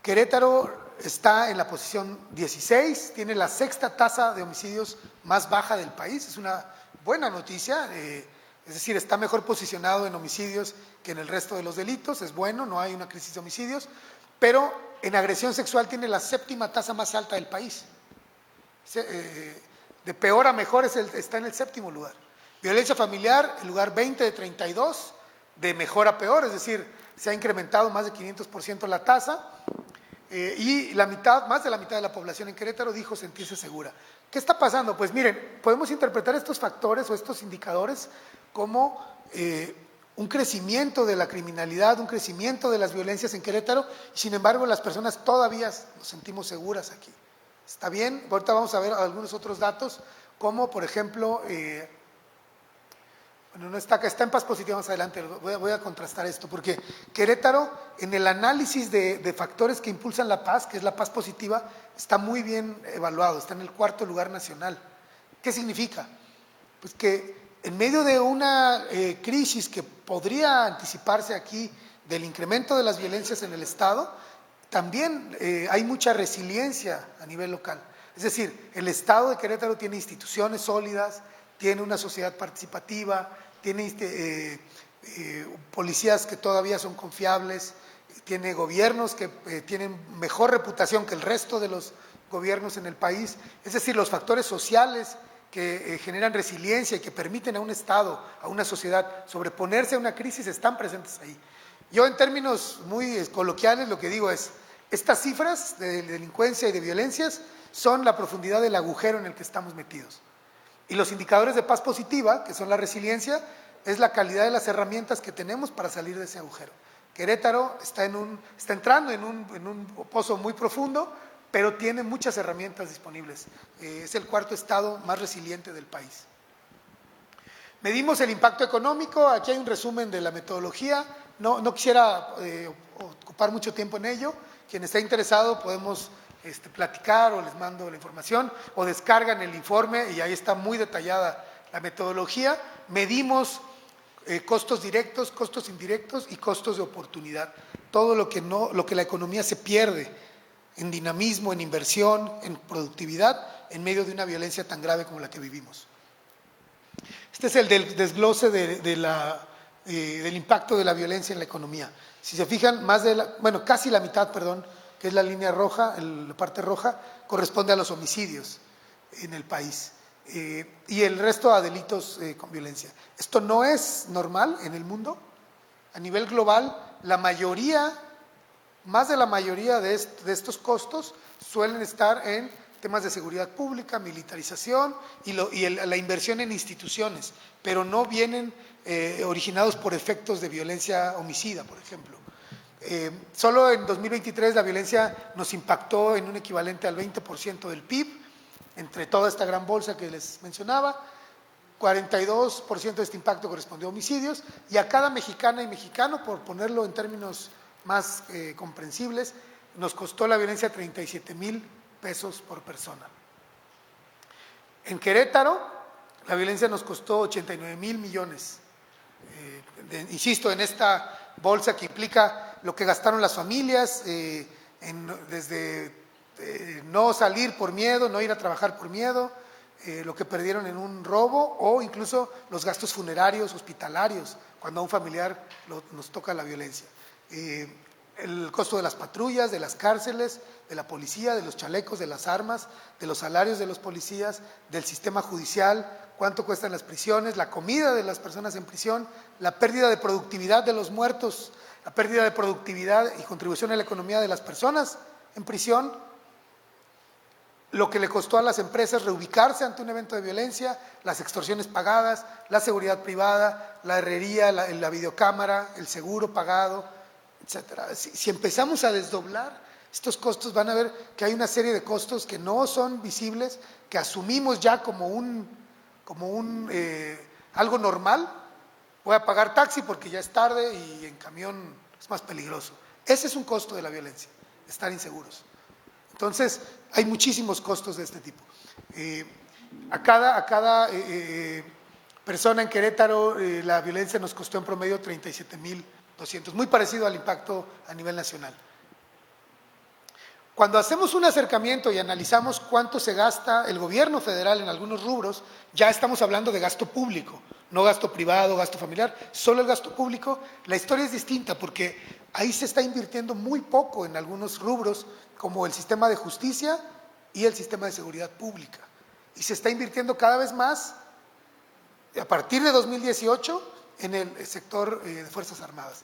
Querétaro está en la posición 16, tiene la 6ª tasa de homicidios más baja del país, es una buena noticia, es decir, está mejor posicionado en homicidios que en el resto de los delitos, es bueno, no hay una crisis de homicidios, pero en agresión sexual tiene la 7ª tasa más alta del país. De peor a mejor está en el 7º lugar. Violencia familiar, el lugar 20 de 32, de mejor a peor, es decir, se ha incrementado más de 500% la tasa. Y más de la mitad de la población en Querétaro dijo sentirse segura. ¿Qué está pasando? Pues miren, podemos interpretar estos factores o estos indicadores como un crecimiento de la criminalidad, un crecimiento de las violencias en Querétaro, y sin embargo las personas todavía nos sentimos seguras aquí. ¿Está bien? Ahorita vamos a ver algunos otros datos, como por ejemplo, bueno, no está acá, está en paz positiva más adelante, voy a contrastar esto, porque Querétaro, en el análisis de factores que impulsan la paz, que es la paz positiva, está muy bien evaluado, está en el 4º lugar nacional. ¿Qué significa? Pues que en medio de una crisis que podría anticiparse aquí del incremento de las violencias en el Estado, también hay mucha resiliencia a nivel local. Es decir, el Estado de Querétaro tiene instituciones sólidas, tiene una sociedad participativa, tiene policías que todavía son confiables, tiene gobiernos que tienen mejor reputación que el resto de los gobiernos en el país. Es decir, los factores sociales que generan resiliencia y que permiten a un Estado, a una sociedad sobreponerse a una crisis están presentes ahí. Yo en términos muy coloquiales lo que digo es, estas cifras de delincuencia y de violencias son la profundidad del agujero en el que estamos metidos. Y los indicadores de paz positiva, que son la resiliencia, es la calidad de las herramientas que tenemos para salir de ese agujero. Querétaro está entrando en un pozo muy profundo, pero tiene muchas herramientas disponibles. Es el 4º estado más resiliente del país. Medimos el impacto económico, aquí hay un resumen de la metodología, no quisiera ocupar mucho tiempo en ello. Quien esté interesado podemos platicar o les mando la información o descargan el informe y ahí está muy detallada la metodología. Medimos costos directos, costos indirectos y costos de oportunidad. Todo lo que la economía se pierde en dinamismo, en inversión, en productividad, en medio de una violencia tan grave como la que vivimos. Este es el desglose del impacto de la violencia en la economía. Si se fijan, casi la mitad, que es la línea roja, la parte roja, corresponde a los homicidios en el país. y el resto a delitos con violencia. Esto no es normal en el mundo. A nivel global, la mayoría, más de la mayoría de estos costos suelen estar en temas de seguridad pública, militarización y la inversión en instituciones, pero no vienen originados por efectos de violencia homicida, por ejemplo. Solo en 2023 la violencia nos impactó en un equivalente al 20% del PIB, entre toda esta gran bolsa que les mencionaba. 42% de este impacto correspondió a homicidios, y a cada mexicana y mexicano, por ponerlo en términos más comprensibles, nos costó la violencia 37,000 pesos por persona. En Querétaro, la violencia nos costó 89,000 millones. Insisto, en esta bolsa que implica lo que gastaron las familias, desde no salir por miedo, no ir a trabajar por miedo, lo que perdieron en un robo, o incluso los gastos funerarios, hospitalarios, cuando a un familiar nos toca la violencia. El costo de las patrullas, de las cárceles, de la policía, de los chalecos, de las armas, de los salarios de los policías, del sistema judicial, cuánto cuestan las prisiones, la comida de las personas en prisión, la pérdida de productividad de los muertos, la pérdida de productividad y contribución a la economía de las personas en prisión, lo que le costó a las empresas reubicarse ante un evento de violencia, las extorsiones pagadas, la seguridad privada, la herrería, la videocámara, el seguro pagado, etcétera. Si empezamos a desdoblar estos costos, van a ver que hay una serie de costos que no son visibles, que asumimos ya como algo normal. Voy a pagar taxi porque ya es tarde y en camión es más peligroso. Ese es un costo de la violencia, estar inseguros. Entonces, hay muchísimos costos de este tipo. A cada persona en Querétaro, la violencia nos costó en promedio 37,200, muy parecido al impacto a nivel nacional. Cuando hacemos un acercamiento y analizamos cuánto se gasta el gobierno federal en algunos rubros, ya estamos hablando de gasto público, no gasto privado, gasto familiar, solo el gasto público. La historia es distinta porque ahí se está invirtiendo muy poco en algunos rubros, como el sistema de justicia y el sistema de seguridad pública. Y se está invirtiendo cada vez más, a partir de 2018, en el sector de Fuerzas Armadas.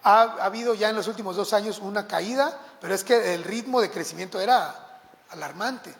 Ha habido ya en los últimos 2 años una caída, pero es que el ritmo de crecimiento era alarmante.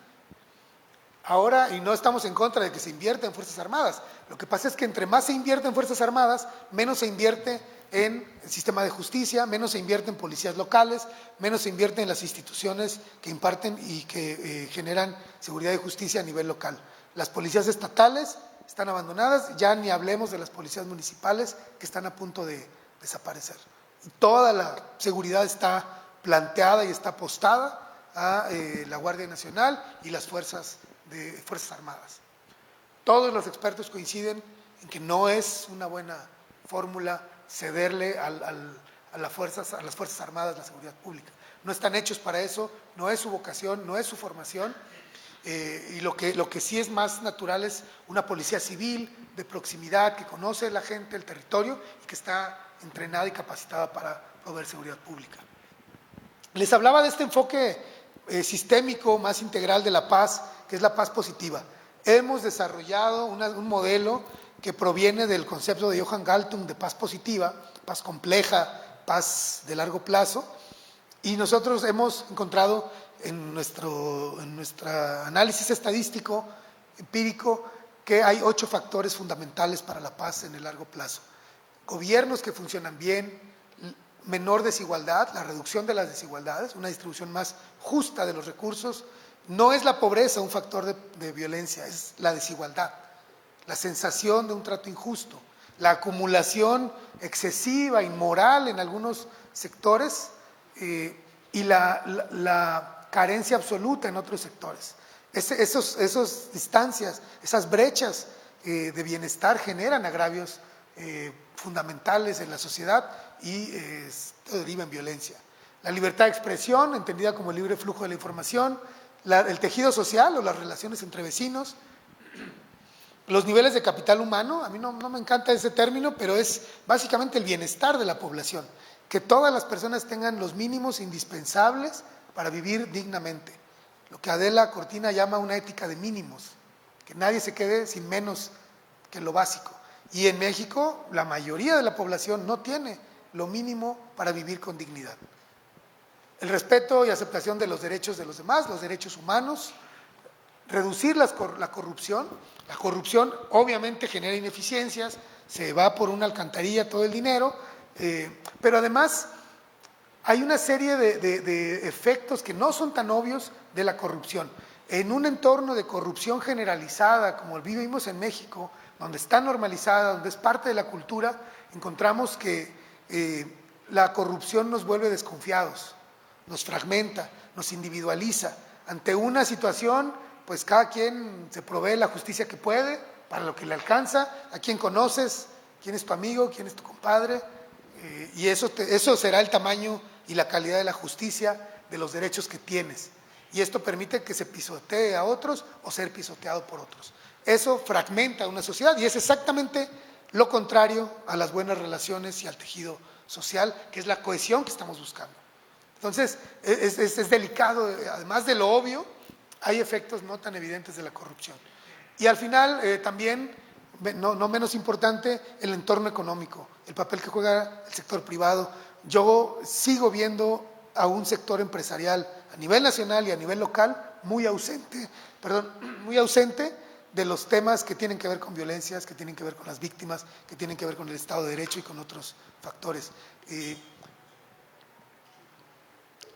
Ahora, y no estamos en contra de que se invierta en Fuerzas Armadas, lo que pasa es que entre más se invierte en Fuerzas Armadas, menos se invierte en el sistema de justicia, menos se invierte en policías locales, menos se invierte en las instituciones que imparten y que generan seguridad y justicia a nivel local. Las policías estatales están abandonadas, ya ni hablemos de las policías municipales que están a punto de desaparecer. Y toda la seguridad está planteada y está apostada a la Guardia Nacional y las Fuerzas Armadas. Todos los expertos coinciden en que no es una buena fórmula cederle a las Fuerzas Armadas la seguridad pública. No están hechos para eso, no es su vocación, no es su formación, y lo que sí es más natural es una policía civil de proximidad que conoce la gente, el territorio, y que está entrenada y capacitada para proveer seguridad pública. Les hablaba de este enfoque sistémico, más integral de la paz, que es la paz positiva. Hemos desarrollado un modelo que proviene del concepto de Johan Galtung de paz positiva, paz compleja, paz de largo plazo, y nosotros hemos encontrado en nuestro análisis estadístico, empírico, que hay 8 factores fundamentales para la paz en el largo plazo. Gobiernos que funcionan bien, menor desigualdad, la reducción de las desigualdades, una distribución más justa de los recursos. No es la pobreza un factor de violencia, es la desigualdad, la sensación de un trato injusto, la acumulación excesiva, inmoral en algunos sectores y la carencia absoluta en otros sectores. Esas distancias, esas brechas de bienestar generan agravios fundamentales en la sociedad y esto deriva en violencia. La libertad de expresión, entendida como el libre flujo de la información, el tejido social o las relaciones entre vecinos, los niveles de capital humano. A mí no me encanta ese término, pero es básicamente el bienestar de la población, que todas las personas tengan los mínimos indispensables para vivir dignamente, lo que Adela Cortina llama una ética de mínimos. que nadie se quede sin menos que lo básico. Y en México la mayoría de la población no tiene lo mínimo para vivir con dignidad. El respeto y aceptación de los derechos de los demás, los derechos humanos, reducir la corrupción. La corrupción obviamente genera ineficiencias, se va por una alcantarilla todo el dinero, pero además hay una serie de efectos que no son tan obvios de la corrupción. En un entorno de corrupción generalizada, como vivimos en México, donde está normalizada, donde es parte de la cultura, encontramos que la corrupción nos vuelve desconfiados, nos fragmenta, nos individualiza. Ante una situación, pues cada quien se provee la justicia que puede, para lo que le alcanza, a quién conoces, quién es tu amigo, quién es tu compadre, y eso será el tamaño y la calidad de la justicia, de los derechos que tienes. Y esto permite que se pisotee a otros o ser pisoteado por otros. Eso fragmenta una sociedad y es exactamente lo contrario a las buenas relaciones y al tejido social, que es la cohesión que estamos buscando. Entonces, es delicado, además de lo obvio, hay efectos no tan evidentes de la corrupción. Y al final, también, no menos importante, el entorno económico, el papel que juega el sector privado. Yo sigo viendo a un sector empresarial a nivel nacional y a nivel local muy ausente de los temas que tienen que ver con violencias, que tienen que ver con las víctimas, que tienen que ver con el Estado de Derecho y con otros factores.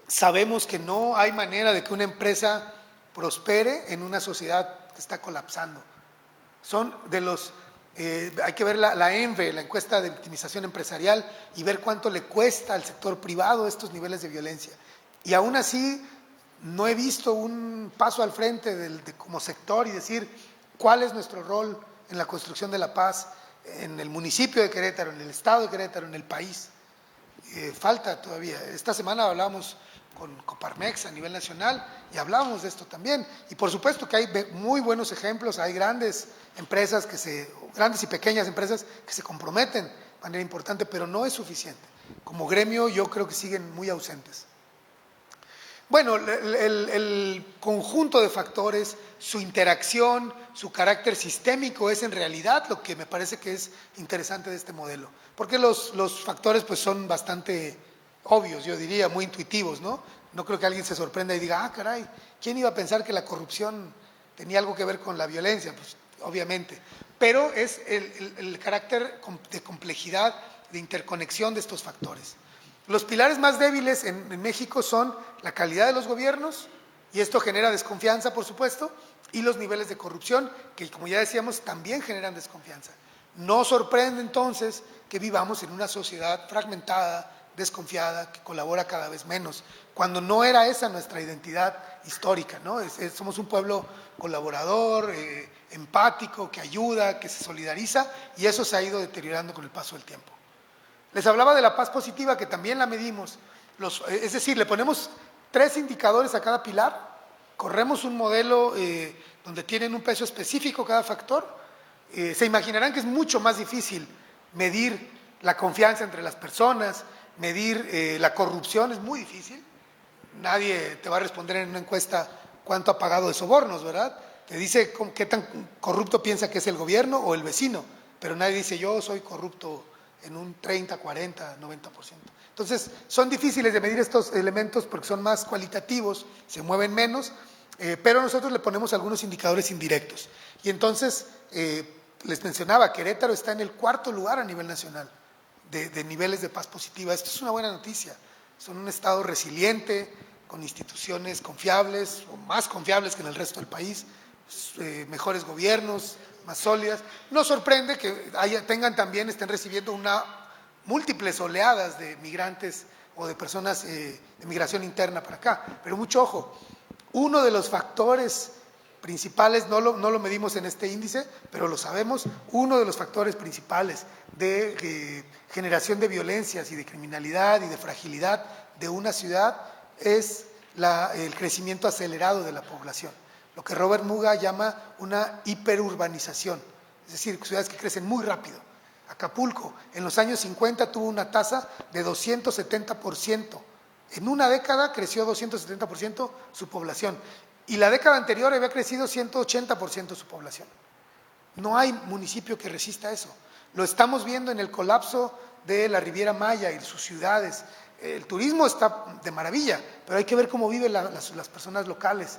Sabemos que no hay manera de que una empresa prospere en una sociedad que está colapsando. Son de los, hay que ver la ENVE, la encuesta de victimización empresarial, y ver cuánto le cuesta al sector privado estos niveles de violencia. Y aún así no he visto un paso al frente como sector y decir cuál es nuestro rol en la construcción de la paz en el municipio de Querétaro, en el estado de Querétaro, en el país. Falta todavía. Esta semana hablamos con Coparmex a nivel nacional y hablábamos de esto también. Y por supuesto que hay muy buenos ejemplos, hay grandes empresas, grandes y pequeñas empresas que se comprometen de manera importante, pero no es suficiente. Como gremio yo creo que siguen muy ausentes. Bueno, el conjunto de factores, su interacción, su carácter sistémico es en realidad lo que me parece que es interesante de este modelo. Porque los factores pues son bastante obvios, yo diría, muy intuitivos, ¿no? No creo que alguien se sorprenda y diga, caray, ¿quién iba a pensar que la corrupción tenía algo que ver con la violencia? Pues obviamente. Pero es el carácter de complejidad, de interconexión de estos factores. Los pilares más débiles en México son la calidad de los gobiernos, y esto genera desconfianza, por supuesto, y los niveles de corrupción, que como ya decíamos, también generan desconfianza. No sorprende entonces que vivamos en una sociedad fragmentada, desconfiada, que colabora cada vez menos, cuando no era esa nuestra identidad histórica, ¿no? Somos un pueblo colaborador, empático, que ayuda, que se solidariza, y eso se ha ido deteriorando con el paso del tiempo. Les hablaba de la paz positiva, que también la medimos, es decir, le ponemos 3 indicadores a cada pilar, corremos un modelo donde tienen un peso específico cada factor. Se imaginarán que es mucho más difícil medir la confianza entre las personas, medir la corrupción, es muy difícil. Nadie te va a responder en una encuesta cuánto ha pagado de sobornos, ¿verdad? Te dice qué tan corrupto piensa que es el gobierno o el vecino, pero nadie dice yo soy corrupto en un 30, 40, 90%. Entonces, son difíciles de medir estos elementos porque son más cualitativos, se mueven menos, pero nosotros le ponemos algunos indicadores indirectos. Y entonces, les mencionaba, Querétaro está en el 4º lugar a nivel nacional de niveles de paz positiva. Esto es una buena noticia. Son un estado resiliente, con instituciones confiables, o más confiables que en el resto del país, mejores gobiernos, más sólidas. Nos sorprende que estén recibiendo múltiples oleadas de migrantes o de personas de migración interna para acá. Pero mucho ojo, uno de los factores principales, no lo medimos en este índice, pero lo sabemos, uno de los factores principales de generación de violencias y de criminalidad y de fragilidad de una ciudad es el crecimiento acelerado de la población, lo que Robert Muga llama una hiperurbanización, es decir, ciudades que crecen muy rápido. Acapulco en los años 50 tuvo una tasa de 270%, en una década creció 270% su población. y la década anterior había crecido 180% su población. No hay municipio que resista eso. Lo estamos viendo en el colapso de la Riviera Maya y sus ciudades. El turismo está de maravilla, pero hay que ver cómo viven las personas locales.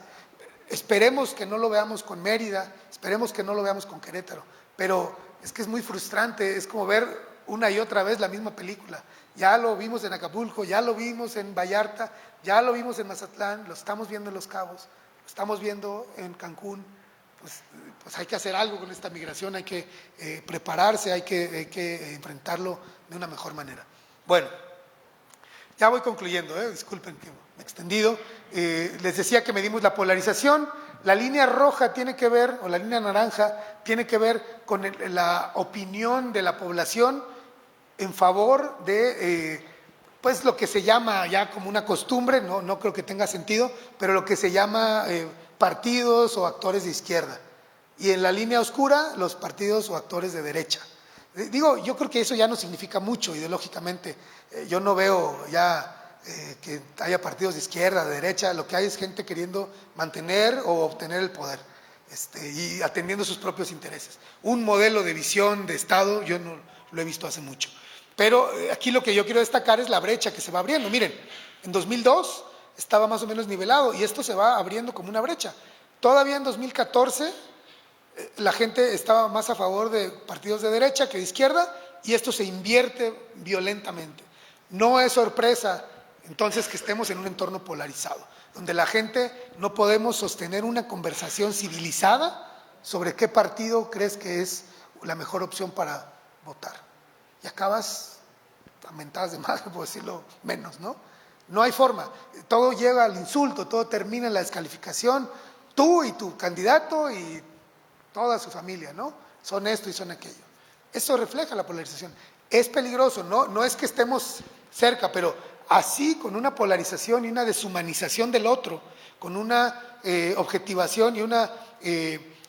Esperemos que no lo veamos con Mérida, esperemos que no lo veamos con Querétaro, pero es que es muy frustrante, es como ver una y otra vez la misma película. Ya lo vimos en Acapulco, ya lo vimos en Vallarta, ya lo vimos en Mazatlán, lo estamos viendo en Los Cabos, lo estamos viendo en Cancún. Pues hay que hacer algo con esta migración, hay que prepararse, hay que enfrentarlo de una mejor manera. Bueno, ya voy concluyendo, disculpen que me he extendido. Les decía que medimos la polarización. La línea roja tiene que ver, o la línea naranja, tiene que ver con la opinión de la población en favor de, pues lo que se llama ya como una costumbre, no creo que tenga sentido, pero lo que se llama partidos o actores de izquierda. Y en la línea oscura, los partidos o actores de derecha. Digo, yo creo que eso ya no significa mucho ideológicamente. Yo no veo ya que haya partidos de izquierda, de derecha. Lo que hay es gente queriendo mantener o obtener el poder y atendiendo sus propios intereses. Un modelo de visión de Estado yo no lo he visto hace mucho. Pero aquí lo que yo quiero destacar es la brecha que se va abriendo. Miren, en 2002 estaba más o menos nivelado y esto se va abriendo como una brecha. Todavía en 2014 la gente estaba más a favor de partidos de derecha que de izquierda y esto se invierte violentamente. No es sorpresa entonces que estemos en un entorno polarizado, donde la gente no podemos sostener una conversación civilizada sobre qué partido crees que es la mejor opción para votar. Y acabas a mentadas de madre, por decirlo menos, ¿no? No hay forma, todo llega al insulto, todo termina en la descalificación, tú y tu candidato y toda su familia, ¿no? Son esto y son aquello. Eso refleja la polarización. Es peligroso, no es que estemos cerca, pero así con una polarización y una deshumanización del otro, con una objetivación y una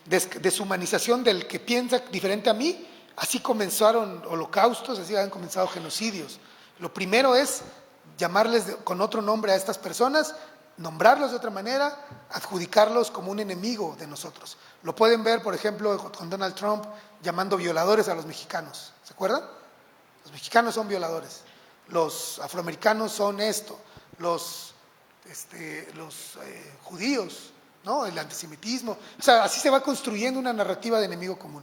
deshumanización del que piensa diferente a mí, así comenzaron holocaustos, así han comenzado genocidios. Lo primero es llamarles con otro nombre a estas personas, nombrarlos de otra manera, adjudicarlos como un enemigo de nosotros. Lo pueden ver, por ejemplo, con Donald Trump llamando violadores a los mexicanos. ¿Se acuerdan? Los mexicanos son violadores. Los afroamericanos son esto. Los judíos, ¿no? El antisemitismo. O sea, así se va construyendo una narrativa de enemigo común.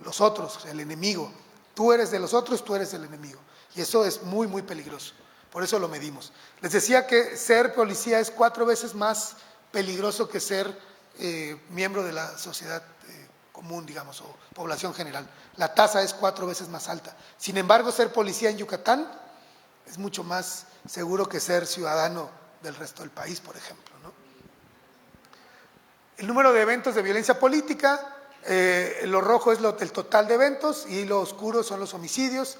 Los otros, el enemigo. Tú eres de los otros, tú eres el enemigo. Y eso es muy, muy peligroso. Por eso lo medimos. Les decía que ser policía es 4 veces más peligroso que ser miembro de la sociedad común, digamos, o población general. La tasa es 4 veces más alta. Sin embargo, ser policía en Yucatán es mucho más seguro que ser ciudadano del resto del país, por ejemplo, ¿no? El número de eventos de violencia política, lo rojo es el total de eventos y lo oscuro son los homicidios.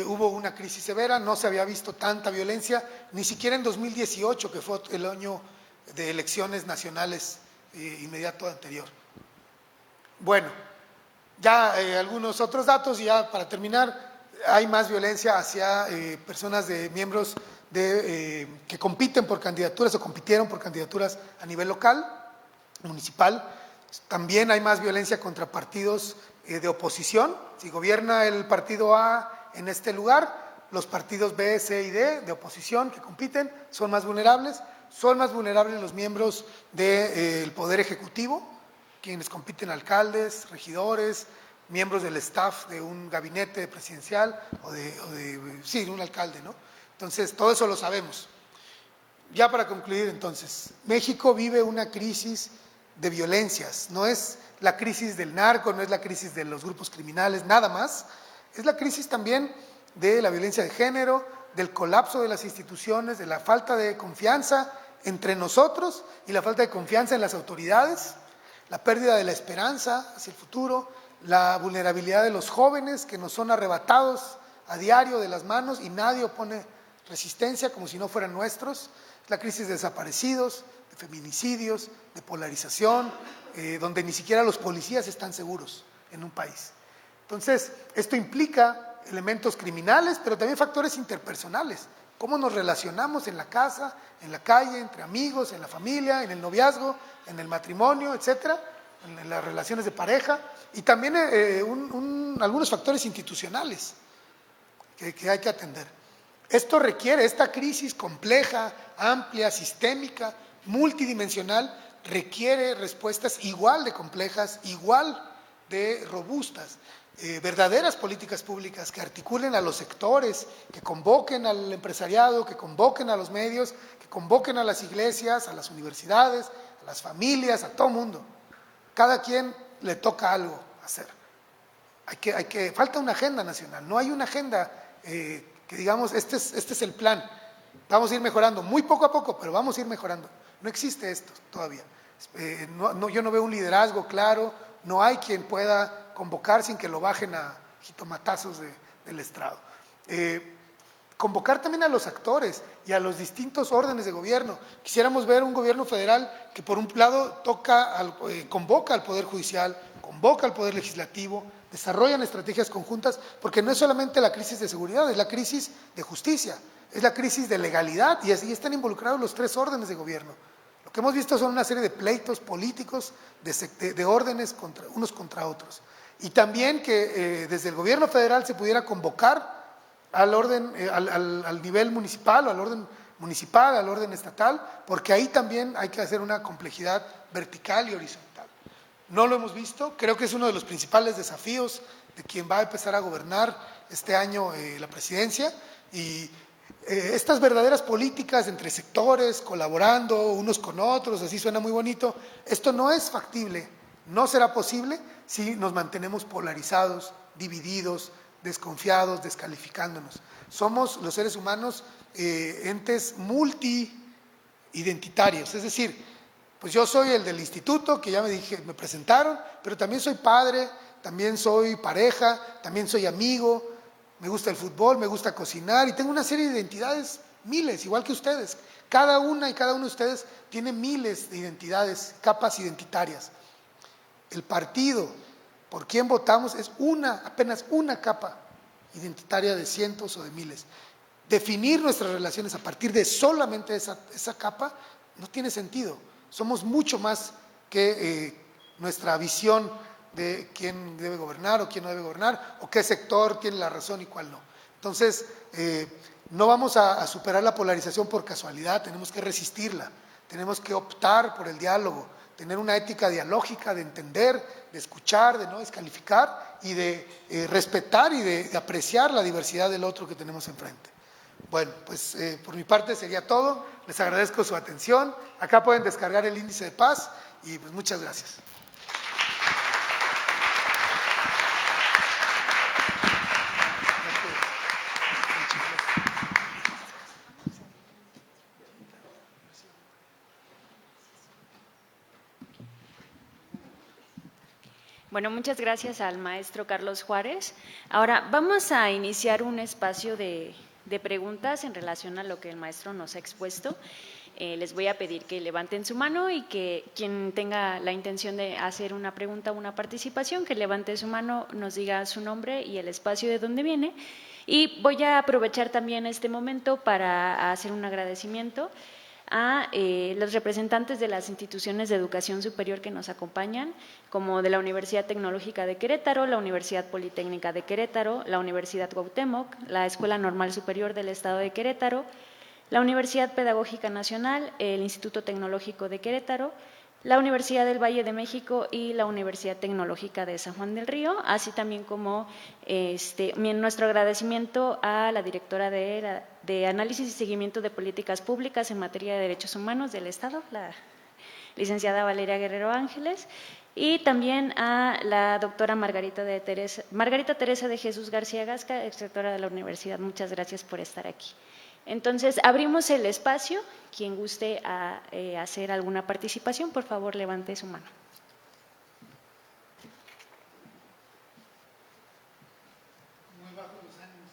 Hubo una crisis severa, no se había visto tanta violencia, ni siquiera en 2018, que fue el año de elecciones nacionales inmediato anterior. Bueno, ya algunos otros datos y ya para terminar, hay más violencia hacia personas de miembros que compiten por candidaturas o compitieron por candidaturas a nivel local, municipal. También hay más violencia contra partidos de oposición. Si gobierna el partido A en este lugar, los partidos B, C y D de oposición que compiten son más vulnerables. Son más vulnerables los miembros del Poder Ejecutivo, quienes compiten alcaldes, regidores, miembros del staff de un gabinete presidencial o de un alcalde, ¿no? Entonces, todo eso lo sabemos. Ya para concluir, entonces, México vive una crisis de violencias. No es la crisis del narco, no es la crisis de los grupos criminales, nada más. Es la crisis también de la violencia de género, del colapso de las instituciones, de la falta de confianza entre nosotros y la falta de confianza en las autoridades, la pérdida de la esperanza hacia el futuro, la vulnerabilidad de los jóvenes que nos son arrebatados a diario de las manos y nadie opone resistencia como si no fueran nuestros, la crisis de desaparecidos, de feminicidios, de polarización, donde ni siquiera los policías están seguros en un país. Entonces, esto implica elementos criminales, pero también factores interpersonales. cómo nos relacionamos en la casa, en la calle, entre amigos, en la familia, en el noviazgo, en el matrimonio, etcétera, en las relaciones de pareja, y también algunos factores institucionales que hay que atender. Esto requiere, esta crisis compleja, amplia, sistémica, multidimensional, requiere respuestas igual de complejas, igual de robustas, verdaderas políticas públicas que articulen a los sectores, que convoquen al empresariado, que convoquen a los medios, que convoquen a las iglesias, a las universidades, a las familias, a todo mundo. Cada quien le toca algo hacer. Falta una agenda nacional, no hay una agenda que digamos, este es el plan, vamos a ir mejorando, muy poco a poco, pero vamos a ir mejorando. No existe esto todavía. Yo no veo un liderazgo claro, no hay quien pueda convocar sin que lo bajen a jitomatazos del estrado. Convocar también a los actores y a los distintos órdenes de gobierno. Quisiéramos ver un gobierno federal que por un lado convoca al Poder Judicial, convoca al Poder Legislativo, desarrollan estrategias conjuntas, porque no es solamente la crisis de seguridad, es la crisis de justicia, es la crisis de legalidad, y así están involucrados los tres órdenes de gobierno. Lo que hemos visto son una serie de pleitos políticos, de órdenes unos contra otros. Y también que desde el gobierno federal se pudiera convocar al orden, al nivel municipal, o al orden municipal, al orden estatal, porque ahí también hay que hacer una complejidad vertical y horizontal. No lo hemos visto, creo que es uno de los principales desafíos de quien va a empezar a gobernar este año la presidencia, y estas verdaderas políticas entre sectores, colaborando unos con otros, así suena muy bonito, esto no es factible, no será posible si nos mantenemos polarizados, divididos, desconfiados, descalificándonos. Somos los seres humanos entes multi-identitarios, es decir, pues yo soy el del instituto, que ya me presentaron, pero también soy padre, también soy pareja, también soy amigo, me gusta el fútbol, me gusta cocinar, y tengo una serie de identidades, miles, igual que ustedes. Cada una y cada uno de ustedes tiene miles de identidades, capas identitarias. El partido por quien votamos es apenas una capa identitaria de cientos o de miles. Definir nuestras relaciones a partir de solamente esa capa no tiene sentido. Somos mucho más que nuestra visión de quién debe gobernar o quién no debe gobernar, o qué sector tiene la razón y cuál no. Entonces, no vamos a superar la polarización por casualidad, tenemos que resistirla, tenemos que optar por el diálogo, tener una ética dialógica de entender, de escuchar, de no descalificar y de respetar y de apreciar la diversidad del otro que tenemos enfrente. Bueno, pues por mi parte sería todo. Les agradezco su atención. Acá pueden descargar el índice de paz y pues muchas gracias. Bueno, muchas gracias al maestro Carlos Juárez. Ahora vamos a iniciar un espacio de preguntas en relación a lo que el maestro nos ha expuesto. Les voy a pedir que levanten su mano y que quien tenga la intención de hacer una pregunta o una participación, que levante su mano, nos diga su nombre y el espacio de donde viene. Y voy a aprovechar también este momento para hacer un agradecimiento a los representantes de las instituciones de educación superior que nos acompañan, como de la Universidad Tecnológica de Querétaro, la Universidad Politécnica de Querétaro, la Universidad Cuauhtémoc, la Escuela Normal Superior del Estado de Querétaro, la Universidad Pedagógica Nacional, el Instituto Tecnológico de Querétaro, la Universidad del Valle de México y la Universidad Tecnológica de San Juan del Río, así también como nuestro agradecimiento a la directora de Análisis y Seguimiento de Políticas Públicas en materia de Derechos Humanos del Estado, la licenciada Valeria Guerrero Ángeles, y también a la doctora Margarita Teresa de Jesús García Gasca, exrectora de la universidad. Muchas gracias por estar aquí. Entonces, abrimos el espacio. Quien guste hacer alguna participación, por favor, levante su mano. Muy bajo los ánimos.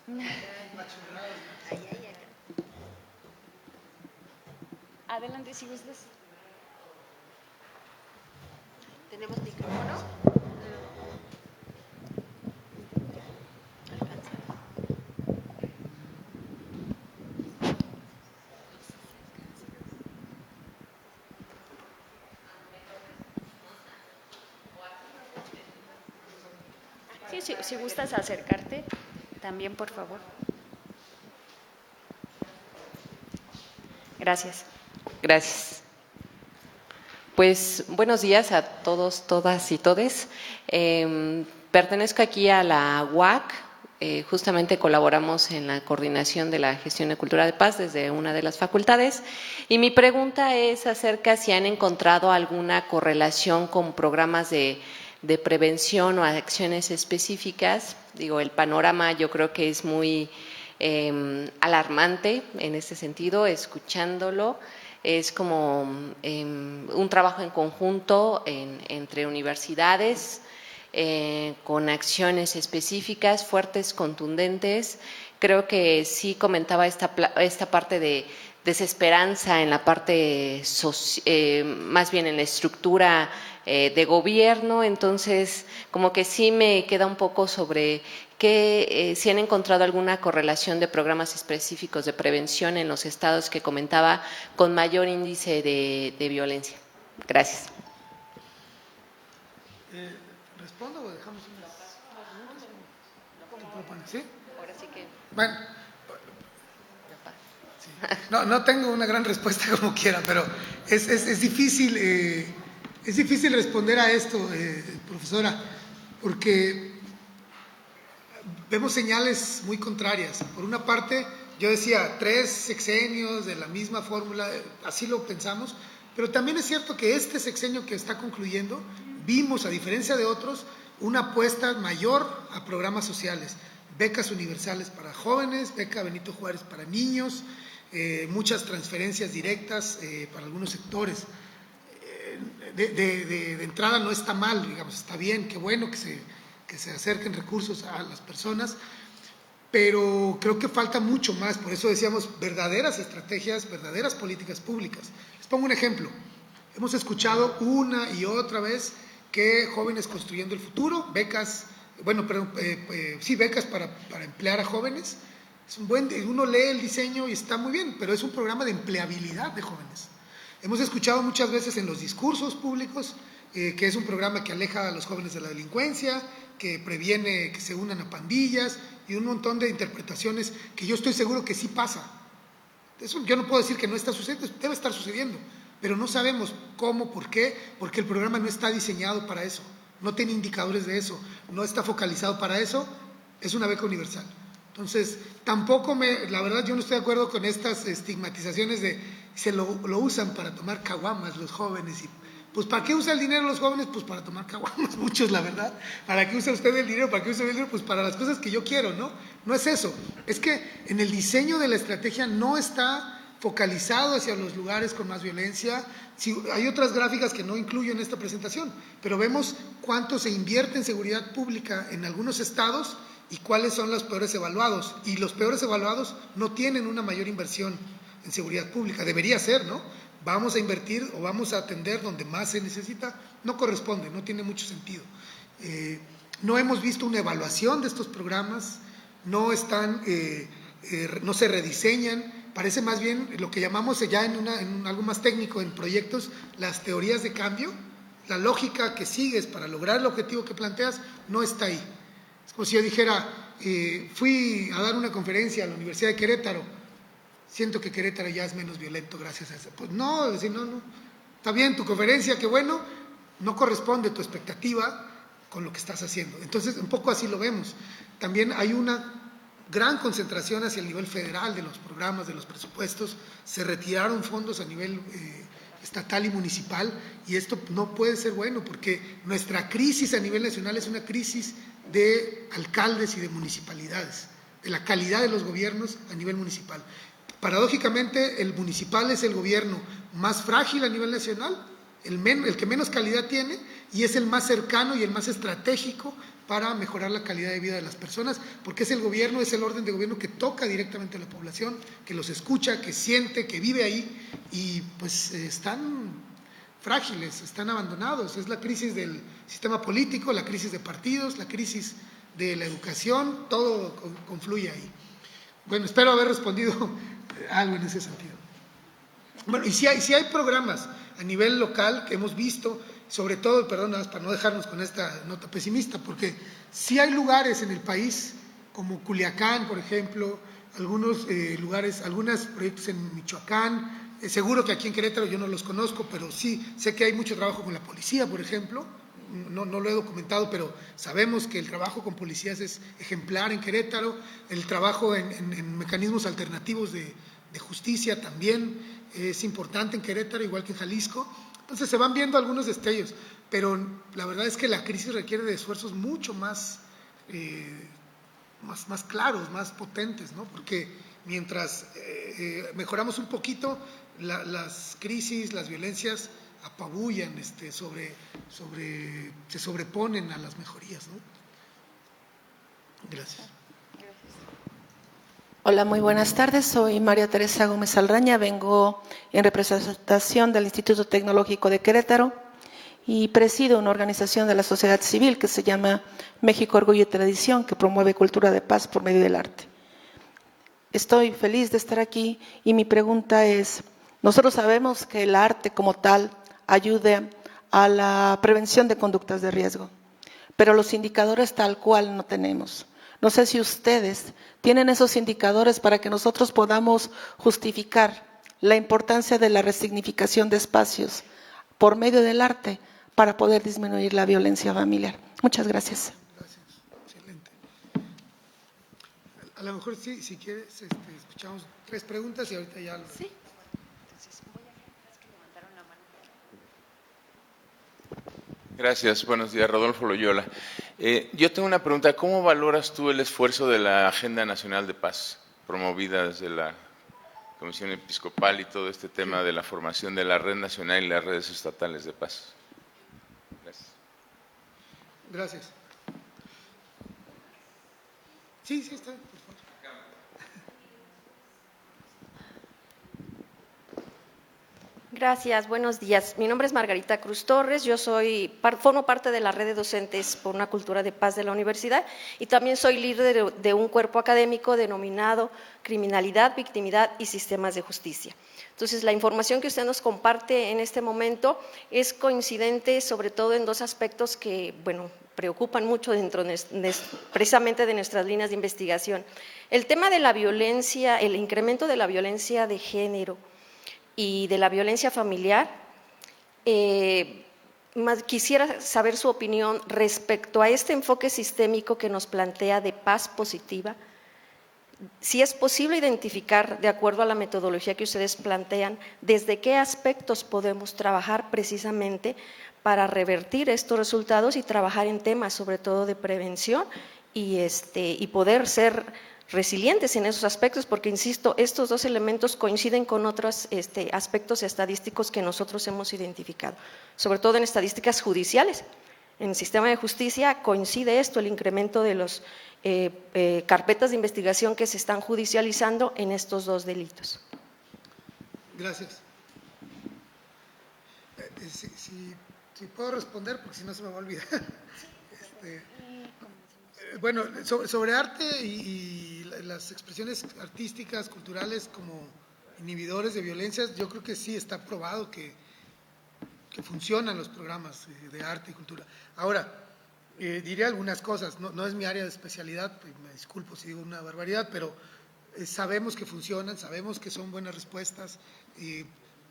Adelante, si gustas. ¿Tenemos micrófono? Sí, si gustas acercarte, también, por favor. Gracias. Gracias. Pues buenos días a todos, todas y todes. Pertenezco aquí a la UAC. Justamente colaboramos en la coordinación de la gestión de cultura de paz desde una de las facultades. Y mi pregunta es acerca si han encontrado alguna correlación con programas de prevención o acciones específicas. Digo, el panorama yo creo que es muy alarmante en este sentido, escuchándolo. Es como un trabajo en conjunto entre universidades, con acciones específicas, fuertes, contundentes. Creo que sí comentaba esta parte de desesperanza en la parte, más bien en la estructura de gobierno. Entonces, como que sí me queda un poco sobre que si han encontrado alguna correlación de programas específicos de prevención en los estados que comentaba con mayor índice de violencia. Gracias. ¿Respondo o dejamos unas? ¿Sí? Ahora sí que… Bueno, sí. No tengo una gran respuesta como quiera, pero es difícil responder a esto, profesora, porque vemos señales muy contrarias. Por una parte, yo decía 3 sexenios de la misma fórmula, así lo pensamos, pero también es cierto que este sexenio que está concluyendo, vimos, a diferencia de otros, una apuesta mayor a programas sociales, becas universales para jóvenes, beca Benito Juárez para niños, muchas transferencias directas para algunos sectores. De entrada no está mal, digamos, está bien, qué bueno que se acerquen recursos a las personas, pero creo que falta mucho más. Por eso decíamos verdaderas estrategias, verdaderas políticas públicas. Les pongo un ejemplo. Hemos escuchado una y otra vez que Jóvenes Construyendo el Futuro, becas, becas para emplear a jóvenes. Uno lee el diseño y está muy bien, pero es un programa de empleabilidad de jóvenes. Hemos escuchado muchas veces en los discursos públicos que es un programa que aleja a los jóvenes de la delincuencia, que previene que se unan a pandillas y un montón de interpretaciones que yo estoy seguro que sí pasa. Eso yo no puedo decir que no está sucediendo, debe estar sucediendo, pero no sabemos cómo, por qué, porque el programa no está diseñado para eso, no tiene indicadores de eso, no está focalizado para eso, es una beca universal. Entonces, la verdad yo no estoy de acuerdo con estas estigmatizaciones de se lo usan para tomar caguamas los jóvenes. Y, pues, ¿para qué usa el dinero los jóvenes? Pues para tomar caguamas, muchos, la verdad. ¿Para qué usa usted el dinero? ¿Para qué usa el dinero? Pues para las cosas que yo quiero, ¿no? No es eso. Es que en el diseño de la estrategia no está focalizado hacia los lugares con más violencia. Sí, hay otras gráficas que no incluyo en esta presentación, pero vemos cuánto se invierte en seguridad pública en algunos estados y cuáles son los peores evaluados. Y los peores evaluados no tienen una mayor inversión en seguridad pública. Debería ser, ¿no? Vamos a invertir o vamos a atender donde más se necesita. No corresponde, no tiene mucho sentido. No hemos visto una evaluación de estos programas, no se rediseñan. Parece más bien lo que llamamos ya en algo más técnico, en proyectos, las teorías de cambio. La lógica que sigues para lograr el objetivo que planteas no está ahí. Es como si yo dijera, fui a dar una conferencia a la Universidad de Querétaro, siento que Querétaro ya es menos violento gracias a eso. Pues no, decir, no, está bien tu conferencia, qué bueno, no corresponde tu expectativa con lo que estás haciendo. Entonces, un poco así lo vemos. También hay una gran concentración hacia el nivel federal de los programas, de los presupuestos, se retiraron fondos a nivel estatal y municipal, y esto no puede ser bueno, porque nuestra crisis a nivel nacional es una crisis de alcaldes y de municipalidades, de la calidad de los gobiernos a nivel municipal. Paradójicamente, el municipal es el gobierno más frágil a nivel nacional, el que menos calidad tiene, y es el más cercano y el más estratégico para mejorar la calidad de vida de las personas, porque es el gobierno, es el orden de gobierno que toca directamente a la población, que los escucha, que siente, que vive ahí, y pues están frágiles, están abandonados. Es la crisis del sistema político, la crisis de partidos, la crisis de la educación, todo confluye ahí. Bueno, espero haber respondido algo en ese sentido. Bueno, y si hay programas a nivel local que hemos visto sobre todo, perdón, nada más para no dejarnos con esta nota pesimista, porque sí hay lugares en el país, como Culiacán, por ejemplo, algunos lugares, algunos proyectos en Michoacán, seguro que aquí en Querétaro yo no los conozco, pero sí sé que hay mucho trabajo con la policía, por ejemplo. No lo he documentado, pero sabemos que el trabajo con policías es ejemplar en Querétaro, el trabajo en mecanismos alternativos de justicia también es importante en Querétaro, igual que en Jalisco. Entonces se van viendo algunos destellos, pero la verdad es que la crisis requiere de esfuerzos mucho más claros, más potentes, ¿no? Porque mientras mejoramos un poquito, las crisis, las violencias apabullan, se sobreponen a las mejorías, ¿no? Gracias. Hola, muy buenas tardes. Soy María Teresa Gómez Alraña. Vengo en representación del Instituto Tecnológico de Querétaro y presido una organización de la sociedad civil que se llama México Orgullo y Tradición, que promueve cultura de paz por medio del arte. Estoy feliz de estar aquí y mi pregunta es, nosotros sabemos que el arte como tal ayuda a la prevención de conductas de riesgo, pero los indicadores tal cual no tenemos. No sé si ustedes tienen esos indicadores para que nosotros podamos justificar la importancia de la resignificación de espacios por medio del arte para poder disminuir la violencia familiar. Muchas gracias. Gracias, excelente. A lo mejor sí, si quieres, escuchamos 3 preguntas y ahorita ya… Sí. Entonces, voy a dejar que levantaron la mano. Gracias, buenos días, Rodolfo Loyola. Yo tengo una pregunta, ¿cómo valoras tú el esfuerzo de la Agenda Nacional de Paz, promovida desde la Comisión Episcopal y todo este tema de la formación de la Red Nacional y las redes estatales de paz? Gracias. Gracias. Sí, está bien, por favor. Gracias, buenos días. Mi nombre es Margarita Cruz Torres, yo formo parte de la red de docentes por una cultura de paz de la universidad y también soy líder de un cuerpo académico denominado Criminalidad, Victimidad y Sistemas de Justicia. Entonces, la información que usted nos comparte en este momento es coincidente sobre todo en 2 aspectos que, preocupan mucho dentro precisamente de nuestras líneas de investigación. El tema de la violencia, el incremento de la violencia de género y de la violencia familiar, quisiera saber su opinión respecto a este enfoque sistémico que nos plantea de paz positiva, si es posible identificar, de acuerdo a la metodología que ustedes plantean, desde qué aspectos podemos trabajar precisamente para revertir estos resultados y trabajar en temas sobre todo de prevención y poder ser resilientes en esos aspectos, porque insisto, estos 2 elementos coinciden con otros aspectos estadísticos que nosotros hemos identificado, sobre todo en estadísticas judiciales. En el sistema de justicia coincide esto, el incremento de las carpetas de investigación que se están judicializando en estos 2 delitos. Gracias. Si puedo responder, porque si no se me va a olvidar. Bueno, sobre arte y las expresiones artísticas, culturales como inhibidores de violencias, yo creo que sí está probado que funcionan los programas de arte y cultura. Ahora, diré algunas cosas, no es mi área de especialidad, me disculpo si digo una barbaridad, pero sabemos que funcionan, sabemos que son buenas respuestas,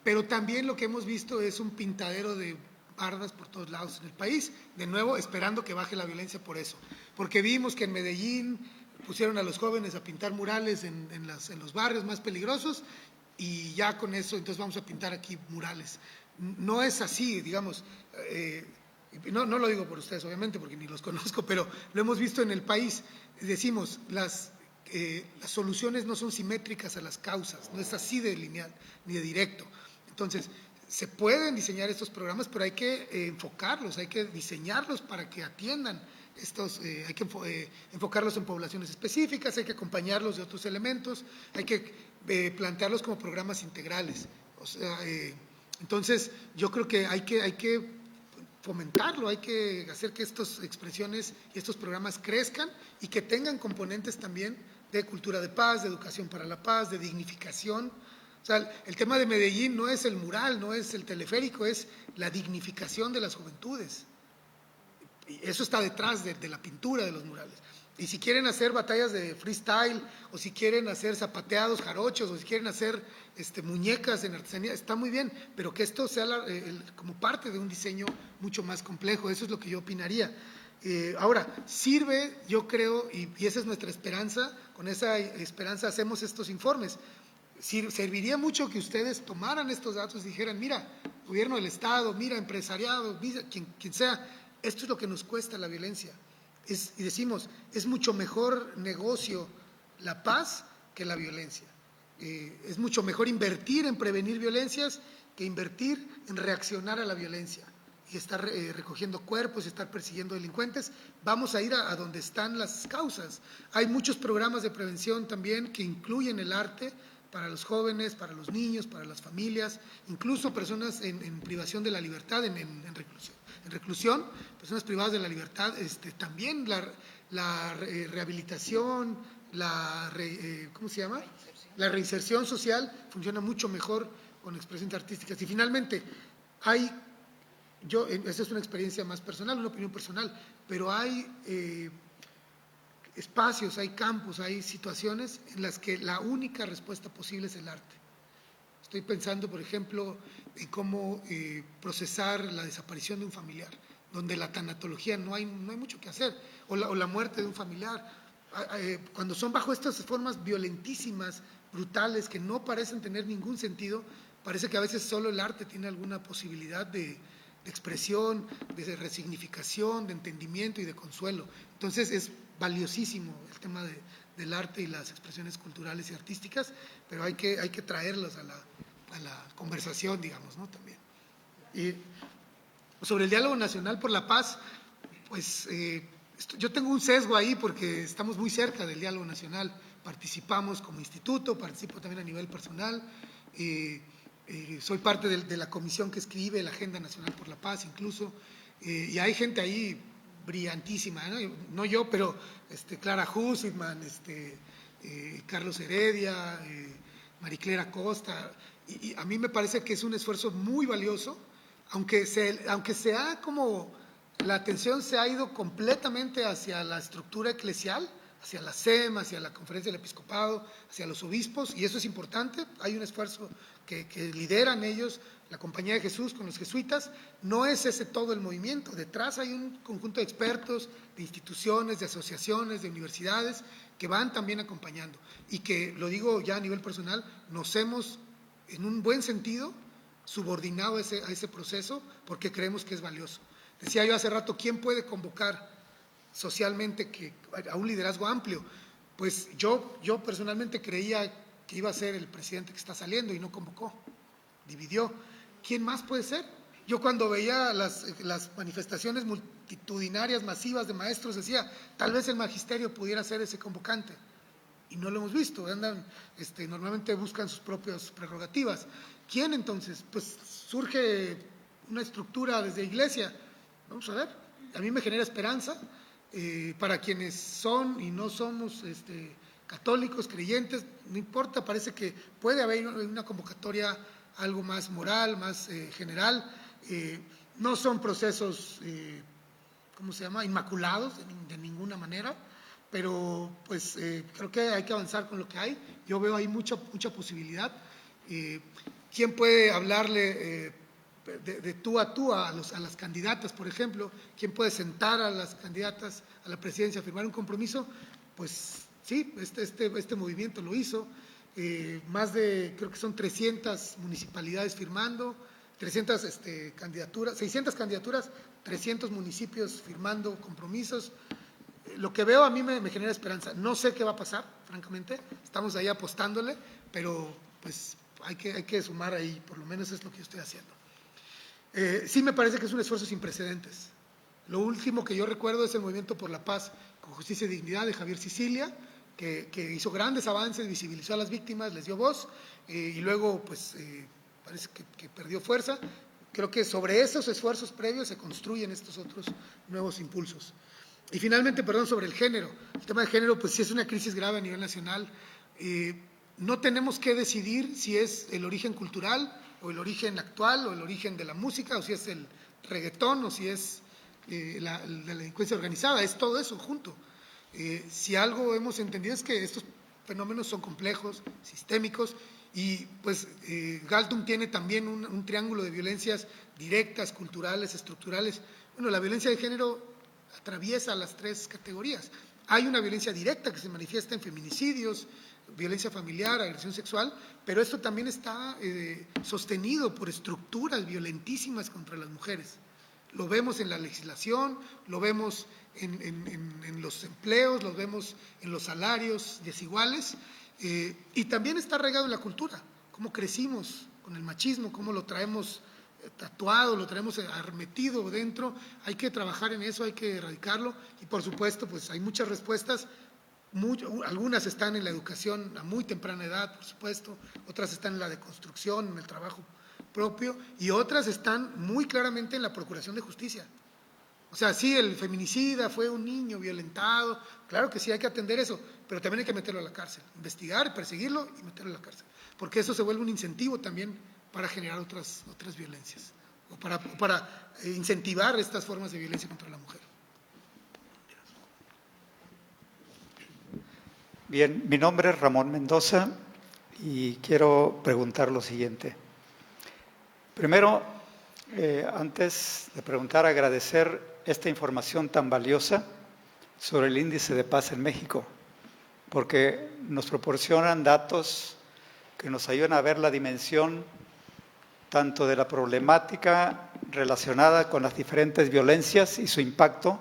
pero también lo que hemos visto es un pintadero de bardas por todos lados en el país, de nuevo esperando que baje la violencia por eso, porque vimos que en Medellín pusieron a los jóvenes a pintar murales en los barrios más peligrosos y ya con eso entonces vamos a pintar aquí murales. No es así, digamos, no lo digo por ustedes obviamente porque ni los conozco, pero lo hemos visto en el país, decimos, las soluciones no son simétricas a las causas, no es así de lineal ni de directo, entonces se pueden diseñar estos programas, pero hay que enfocarlos, hay que diseñarlos para que atiendan hay que enfocarlos en poblaciones específicas, hay que acompañarlos de otros elementos, hay que plantearlos como programas integrales. O sea, entonces yo creo que hay que fomentarlo, hay que hacer que estas expresiones y estos programas crezcan y que tengan componentes también de cultura de paz, de educación para la paz, de dignificación. O sea, el tema de Medellín no es el mural, no es el teleférico, es la dignificación de las juventudes. Y eso está detrás de la pintura de los murales. Y si quieren hacer batallas de freestyle, o si quieren hacer zapateados jarochos, o si quieren hacer muñecas en artesanía, está muy bien, pero que esto sea como parte de un diseño mucho más complejo. Eso es lo que yo opinaría. Ahora, sirve, yo creo, y esa es nuestra esperanza, con esa esperanza hacemos estos informes. Serviría mucho que ustedes tomaran estos datos y dijeran, mira, gobierno del Estado, mira, empresariado, mira, quien sea, esto es lo que nos cuesta la violencia. Y decimos, es mucho mejor negocio la paz que la violencia. Es mucho mejor invertir en prevenir violencias que invertir en reaccionar a la violencia y estar recogiendo cuerpos y estar persiguiendo delincuentes. Vamos a ir a donde están las causas. Hay muchos programas de prevención también que incluyen el arte para los jóvenes, para los niños, para las familias, incluso personas en privación de la libertad, en reclusión, personas privadas de la libertad, también la rehabilitación, ¿cómo se llama? La reinserción social funciona mucho mejor con expresiones artísticas. Y finalmente, esa es una experiencia más personal, una opinión personal, pero hay espacios, hay campos, hay situaciones en las que la única respuesta posible es el arte. Estoy pensando, por ejemplo, en cómo procesar la desaparición de un familiar, donde la tanatología no hay mucho que hacer, o la muerte de un familiar. Cuando son bajo estas formas violentísimas, brutales, que no parecen tener ningún sentido, parece que a veces solo el arte tiene alguna posibilidad de expresión, de resignificación, de entendimiento y de consuelo. Entonces es valiosísimo el tema del arte y las expresiones culturales y artísticas, pero hay que traerlos a la conversación, digamos, ¿no? También. Y sobre el diálogo nacional por la paz, pues yo tengo un sesgo ahí porque estamos muy cerca del diálogo nacional, participamos como instituto, participo también a nivel personal, soy parte de la comisión que escribe la Agenda Nacional por la Paz incluso, y hay gente ahí brillantísima, no yo, pero Clara Husitman, Carlos Heredia, Mariclera Costa, y a mí me parece que es un esfuerzo muy valioso, aunque la atención se ha ido completamente hacia la estructura eclesial, hacia la SEM, hacia la Conferencia del Episcopado, hacia los obispos, y eso es importante. Hay un esfuerzo que lideran ellos, la Compañía de Jesús con los jesuitas. No es ese todo el movimiento, detrás hay un conjunto de expertos, de instituciones, de asociaciones, de universidades, que van también acompañando, y que, lo digo ya a nivel personal, nos hemos, en un buen sentido, subordinado a ese proceso, porque creemos que es valioso. Decía yo hace rato, ¿quién puede convocar socialmente a un liderazgo amplio? Pues yo personalmente creía que iba a ser el presidente que está saliendo y no convocó, dividió. ¿Quién más puede ser? Yo cuando veía las manifestaciones multitudinarias, masivas de maestros, decía, tal vez el magisterio pudiera ser ese convocante, y no lo hemos visto. Normalmente buscan sus propias prerrogativas. ¿Quién entonces? Pues surge una estructura desde iglesia. Vamos a ver, a mí me genera esperanza. Para quienes son y no somos católicos, creyentes, no importa, parece que puede haber una convocatoria algo más moral, más general. No son procesos, ¿cómo se llama?, inmaculados de ninguna manera, pero pues creo que hay que avanzar con lo que hay. Yo veo ahí mucha posibilidad. ¿Quién puede hablarle de tú a tú a las candidatas, por ejemplo? ¿Quién puede sentar a las candidatas a la presidencia a firmar un compromiso? Pues sí, este movimiento lo hizo. Más de, creo que son 300 municipalidades firmando, 300 candidaturas, 600 candidaturas, 300 municipios firmando compromisos. Lo que veo a mí me genera esperanza. No sé qué va a pasar, francamente, estamos ahí apostándole, pero pues hay que sumar ahí, por lo menos es lo que yo estoy haciendo. Sí me parece que es un esfuerzo sin precedentes. Lo último que yo recuerdo es el Movimiento por la Paz con Justicia y Dignidad de Javier Sicilia, que hizo grandes avances, visibilizó a las víctimas, les dio voz, y luego pues parece que perdió fuerza. Creo que sobre esos esfuerzos previos se construyen estos otros nuevos impulsos. Y finalmente, sobre el género. El tema del género, pues sí es una crisis grave a nivel nacional. no tenemos que decidir si es el origen cultural o el origen actual o el origen de la música o si es el reggaetón o si es la delincuencia organizada, es todo eso junto. Si algo hemos entendido es que estos fenómenos son complejos, sistémicos, y pues Galtung tiene también un triángulo de violencias directas, culturales, estructurales. Bueno, la violencia de género atraviesa las tres categorías. Hay una violencia directa que se manifiesta en feminicidios, violencia familiar, agresión sexual, pero esto también está sostenido por estructuras violentísimas contra las mujeres. Lo vemos en la legislación, lo vemos en los empleos, lo vemos en los salarios desiguales, y también está arraigado en la cultura, cómo crecimos con el machismo, cómo lo traemos tatuado, lo traemos metido dentro. Hay que trabajar en eso, hay que erradicarlo, y por supuesto pues hay muchas respuestas. Algunas están en la educación a muy temprana edad, por supuesto, otras están en la deconstrucción, en el trabajo propio, y otras están muy claramente en la procuración de justicia. O sea, sí, el feminicida fue un niño violentado, claro que sí, hay que atender eso, pero también hay que meterlo a la cárcel, investigar, perseguirlo y meterlo a la cárcel, porque eso se vuelve un incentivo también para generar otras violencias, o para incentivar estas formas de violencia contra la mujer. Bien, mi nombre es Ramón Mendoza y quiero preguntar lo siguiente. Primero, antes de preguntar, agradecer esta información tan valiosa sobre el índice de paz en México, porque nos proporcionan datos que nos ayudan a ver la dimensión tanto de la problemática relacionada con las diferentes violencias y su impacto,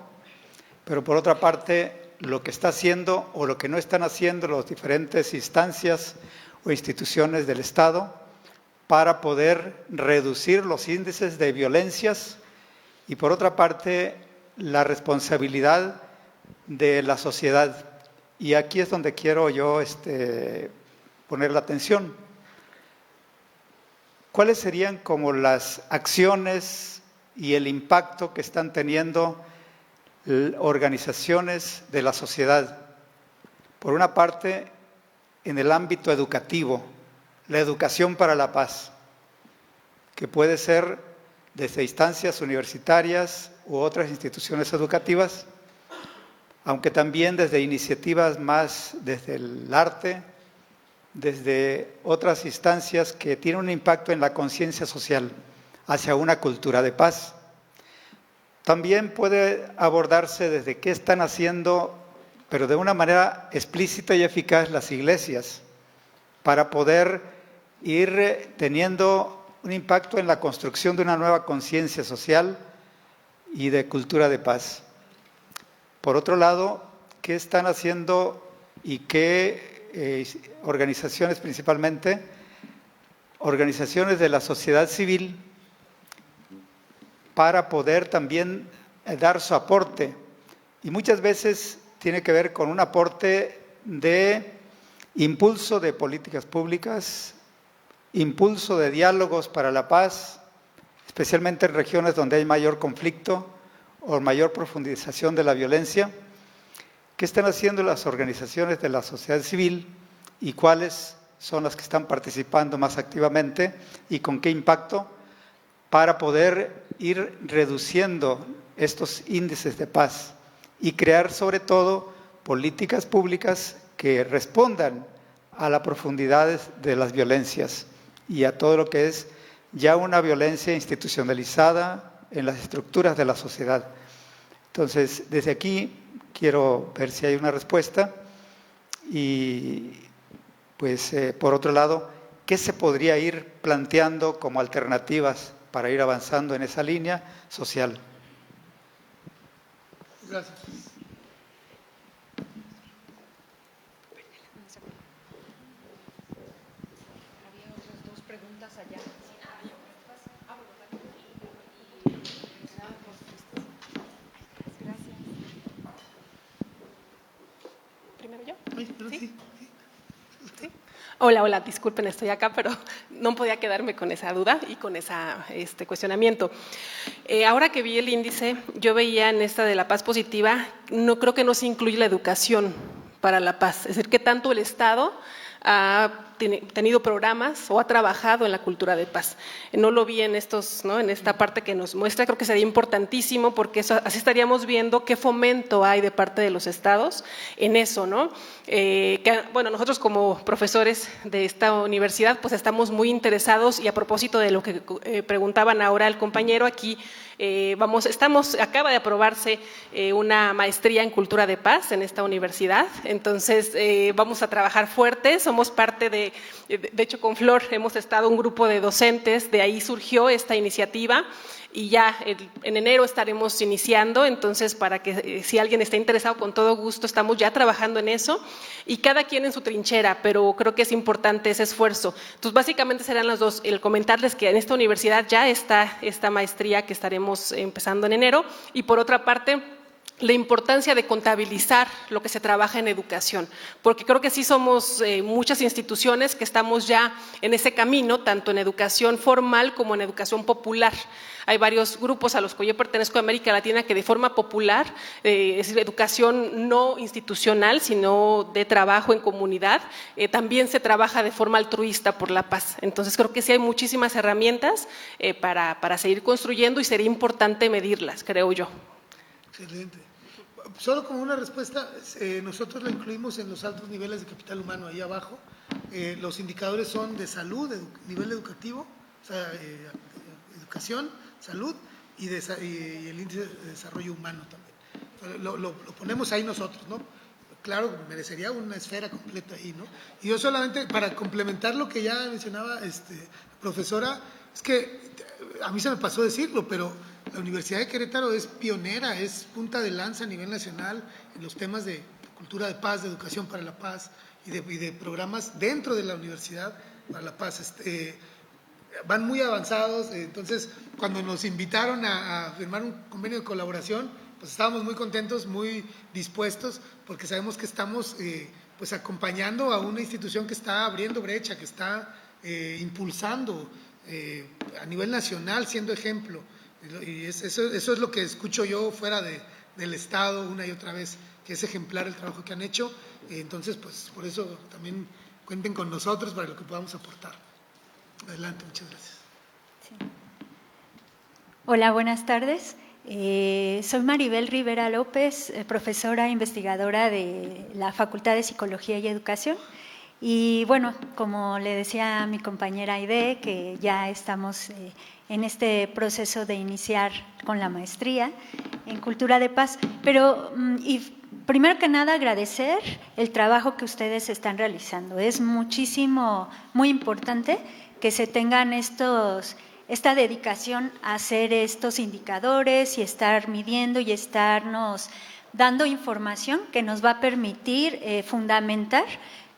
pero por otra parte, lo que está haciendo o lo que no están haciendo las diferentes instancias o instituciones del Estado para poder reducir los índices de violencias y por otra parte la responsabilidad de la sociedad. Y aquí es donde quiero yo poner la atención. ¿Cuáles serían como las acciones y el impacto que están teniendo organizaciones de la sociedad? Por una parte, en el ámbito educativo, la educación para la paz, que puede ser desde instancias universitarias u otras instituciones educativas, aunque también desde iniciativas más desde el arte, desde otras instancias que tienen un impacto en la conciencia social hacia una cultura de paz. También puede abordarse desde qué están haciendo, pero de una manera explícita y eficaz, las iglesias, para poder ir teniendo un impacto en la construcción de una nueva conciencia social y de cultura de paz. Por otro lado, ¿qué están haciendo y qué organizaciones, principalmente organizaciones de la sociedad civil, para poder también dar su aporte? Y muchas veces tiene que ver con un aporte de impulso de políticas públicas, impulso de diálogos para la paz, especialmente en regiones donde hay mayor conflicto o mayor profundización de la violencia. ¿Qué están haciendo las organizaciones de la sociedad civil y cuáles son las que están participando más activamente y con qué impacto para poder ir reduciendo estos índices de paz y crear sobre todo políticas públicas que respondan a la profundidad de las violencias y a todo lo que es ya una violencia institucionalizada en las estructuras de la sociedad? Entonces, desde aquí quiero ver si hay una respuesta y, pues, por otro lado, ¿qué se podría ir planteando como alternativas para ir avanzando en esa línea social? Gracias. Había otras dos preguntas allá. ¿Primero yo? Sí. Hola, disculpen, estoy acá, pero no podía quedarme con esa duda y con ese cuestionamiento. Ahora que vi el índice, yo veía en esta de la paz positiva, no creo que no se incluye la educación para la paz, es decir, que tanto el Estado ha tenido programas o ha trabajado en la cultura de paz. No lo vi en esta parte que nos muestra, creo que sería importantísimo porque así estaríamos viendo qué fomento hay de parte de los estados en eso, ¿no? Bueno, nosotros como profesores de esta universidad, pues estamos muy interesados y a propósito de lo que preguntaban ahora el compañero aquí, acaba de aprobarse una maestría en cultura de paz en esta universidad, entonces vamos a trabajar fuerte, somos parte de hecho con Flor hemos estado un grupo de docentes, de ahí surgió esta iniciativa y ya en enero estaremos iniciando, entonces para que si alguien está interesado, con todo gusto estamos ya trabajando en eso y cada quien en su trinchera, pero creo que es importante ese esfuerzo. Entonces básicamente serán las dos, el comentarles que en esta universidad ya está esta maestría que estaremos empezando en enero y por otra parte la importancia de contabilizar lo que se trabaja en educación, porque creo que sí somos muchas instituciones que estamos ya en ese camino, tanto en educación formal como en educación popular. Hay varios grupos a los que yo pertenezco de América Latina que de forma popular, es educación no institucional, sino de trabajo en comunidad, también se trabaja de forma altruista por la paz. Entonces creo que sí hay muchísimas herramientas para seguir construyendo y sería importante medirlas, creo yo. Excelente. Solo como una respuesta, nosotros lo incluimos en los altos niveles de capital humano, ahí abajo. Los indicadores son de salud, nivel educativo, o sea, educación, salud y el índice de desarrollo humano también. Lo ponemos ahí nosotros, ¿no? Claro, merecería una esfera completa ahí, ¿no? Y yo solamente, para complementar lo que ya mencionaba la profesora, es que a mí se me pasó decirlo, pero la Universidad de Querétaro es pionera, es punta de lanza a nivel nacional en los temas de cultura de paz, de educación para la paz y de programas dentro de la universidad para la paz. Van muy avanzados, entonces cuando nos invitaron a firmar un convenio de colaboración, pues estábamos muy contentos, muy dispuestos, porque sabemos que estamos pues acompañando a una institución que está abriendo brecha, que está impulsando a nivel nacional, siendo ejemplo. Y eso es lo que escucho yo fuera del Estado una y otra vez, que es ejemplar el trabajo que han hecho. Entonces, pues por eso también cuenten con nosotros para lo que podamos aportar. Adelante, muchas gracias. Sí. Hola, buenas tardes. Soy Maribel Rivera López, profesora investigadora de la Facultad de Psicología y Educación. Y bueno, como le decía a mi compañera Aide, que ya estamos en este proceso de iniciar con la maestría en Cultura de Paz, pero y primero que nada agradecer el trabajo que ustedes están realizando. Es muy importante que se tengan esta dedicación a hacer estos indicadores y estar midiendo y estarnos dando información que nos va a permitir fundamentar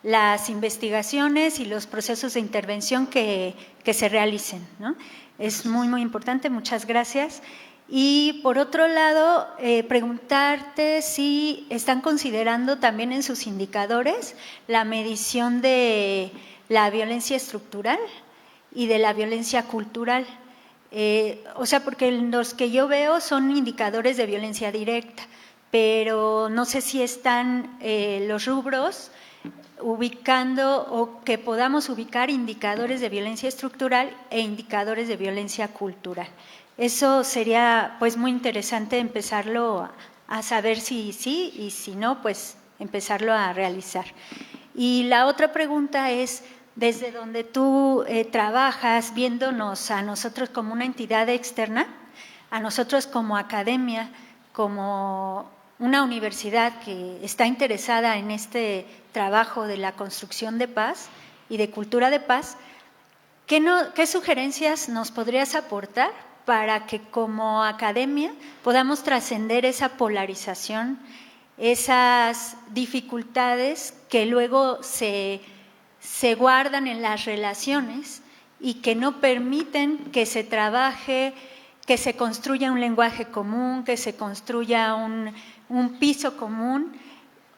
las investigaciones y los procesos de intervención que se realicen, ¿no? Es muy importante, muchas gracias. Y por otro lado, preguntarte si están considerando también en sus indicadores la medición de la violencia estructural y de la violencia cultural. O sea, porque los que yo veo son indicadores de violencia directa, pero no sé si están los rubros ubicando o que podamos ubicar indicadores de violencia estructural e indicadores de violencia cultural. Eso sería pues muy interesante empezarlo a saber si sí y si no, pues empezarlo a realizar. Y la otra pregunta es, desde donde tú trabajas, viéndonos a nosotros como una entidad externa, a nosotros como academia, como una universidad que está interesada en este trabajo de la construcción de paz y de cultura de paz, ¿qué sugerencias nos podrías aportar para que como academia podamos trascender esa polarización, esas dificultades que luego se guardan en las relaciones y que no permiten que se trabaje, que se construya un lenguaje común, que se construya un piso común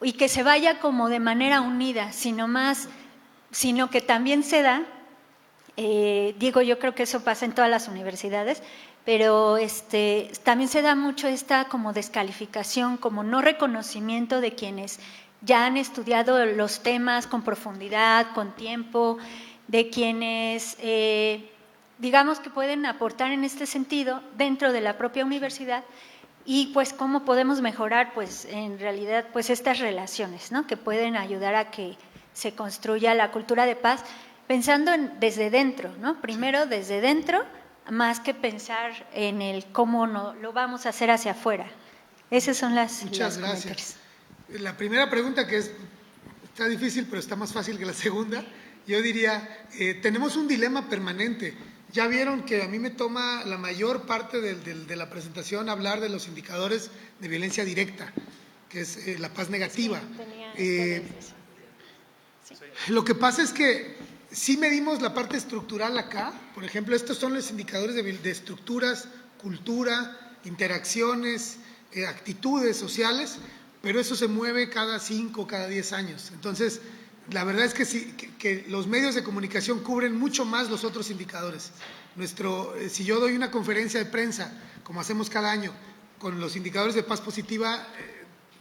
y que se vaya como de manera unida, sino que también se da, yo creo que eso pasa en todas las universidades, pero también se da mucho esta como descalificación, como no reconocimiento de quienes ya han estudiado los temas con profundidad, con tiempo, de quienes, digamos que pueden aportar en este sentido dentro de la propia universidad y pues cómo podemos mejorar pues en realidad pues estas relaciones, ¿no? Que pueden ayudar a que se construya la cultura de paz pensando desde dentro, ¿no? Primero desde dentro, más que pensar en el cómo no, lo vamos a hacer hacia afuera. Esas son las Muchas gracias. La primera pregunta, que está difícil, pero está más fácil que la segunda, yo diría, tenemos un dilema permanente. Ya vieron que a mí me toma la mayor parte de la presentación hablar de los indicadores de violencia directa, que es la paz negativa. Lo que pasa es que sí medimos la parte estructural acá. Por ejemplo, estos son los indicadores de estructuras, cultura, interacciones, actitudes sociales, pero eso se mueve cada 5, cada 10 años. Entonces, la verdad es que, sí, que los medios de comunicación cubren mucho más los otros indicadores. Si yo doy una conferencia de prensa, como hacemos cada año, con los indicadores de paz positiva,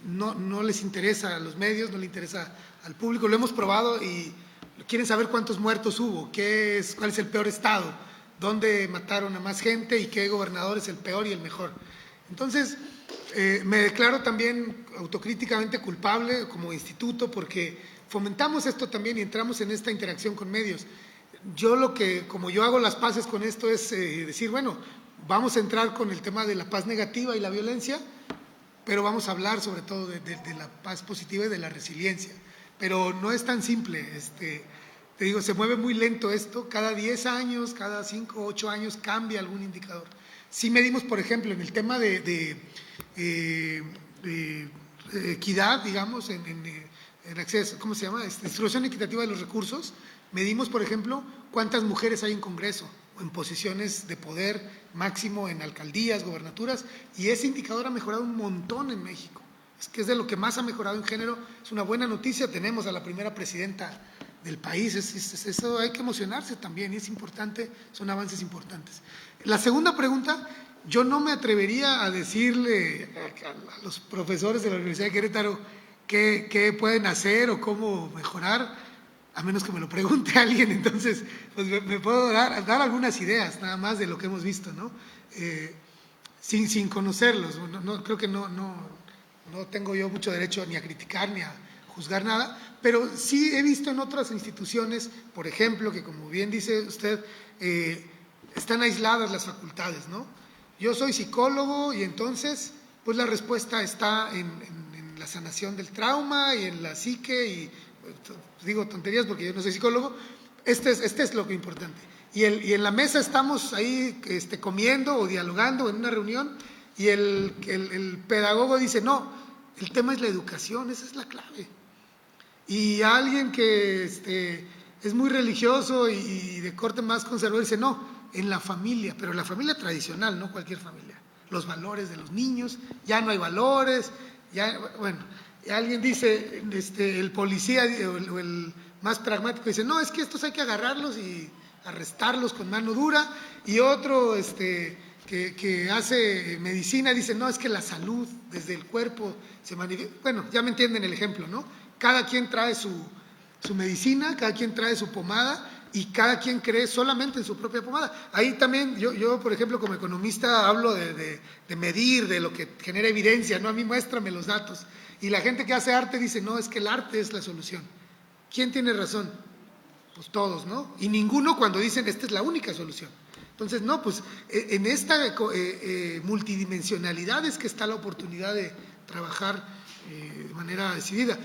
no les interesa a los medios, no le interesa al público. Lo hemos probado y quieren saber cuántos muertos hubo, cuál es el peor estado, dónde mataron a más gente y qué gobernador es el peor y el mejor. Entonces, me declaro también autocríticamente culpable como instituto porque fomentamos esto también y entramos en esta interacción con medios. Como yo hago las paces con esto es decir, bueno, vamos a entrar con el tema de la paz negativa y la violencia, pero vamos a hablar sobre todo de la paz positiva y de la resiliencia. Pero no es tan simple, te digo, se mueve muy lento esto, cada 10 años, cada 5, 8 años cambia algún indicador. Sí medimos, por ejemplo, en el tema de equidad, digamos, en acceso, ¿cómo se llama? Distribución equitativa de los recursos. Medimos, por ejemplo, cuántas mujeres hay en Congreso, en posiciones de poder máximo en alcaldías, gobernaturas, y ese indicador ha mejorado un montón en México. Es que es de lo que más ha mejorado en género. Es una buena noticia, tenemos a la primera presidenta del país, eso hay que emocionarse también, y es importante, son avances importantes. La segunda pregunta, yo no me atrevería a decirle a los profesores de la Universidad de Querétaro qué pueden hacer o cómo mejorar, a menos que me lo pregunte alguien. Entonces pues me puedo dar algunas ideas nada más de lo que hemos visto, ¿no? Sin conocerlos. Creo que no tengo yo mucho derecho ni a criticar ni a juzgar nada, pero sí he visto en otras instituciones, por ejemplo, que como bien dice usted, están aisladas las facultades, ¿no? Yo soy psicólogo y entonces pues la respuesta está en la sanación del trauma y en la psique, y digo tonterías porque yo no soy psicólogo. Este es lo que es importante. Y en la mesa estamos ahí comiendo o dialogando en una reunión y el pedagogo dice, no, el tema es la educación, esa es la clave. Y alguien que es muy religioso y de corte más conservador dice, no, en la familia, pero la familia tradicional, no cualquier familia. Los valores de los niños, ya no hay valores, bueno. Y alguien dice, el policía o el más pragmático dice, no, es que estos hay que agarrarlos y arrestarlos con mano dura. Y otro que hace medicina dice, no, es que la salud desde el cuerpo se manifiesta. Bueno, ya me entienden el ejemplo, ¿no? Cada quien trae su medicina, cada quien trae su pomada y cada quien cree solamente en su propia pomada. Ahí también yo por ejemplo, como economista hablo de medir, de lo que genera evidencia, ¿no? A mí muéstrame los datos. Y la gente que hace arte dice, no, es que el arte es la solución. ¿Quién tiene razón? Pues todos, ¿no? Y ninguno cuando dicen, esta es la única solución. Entonces, no, pues en esta multidimensionalidad es que está la oportunidad de trabajar de manera decidida.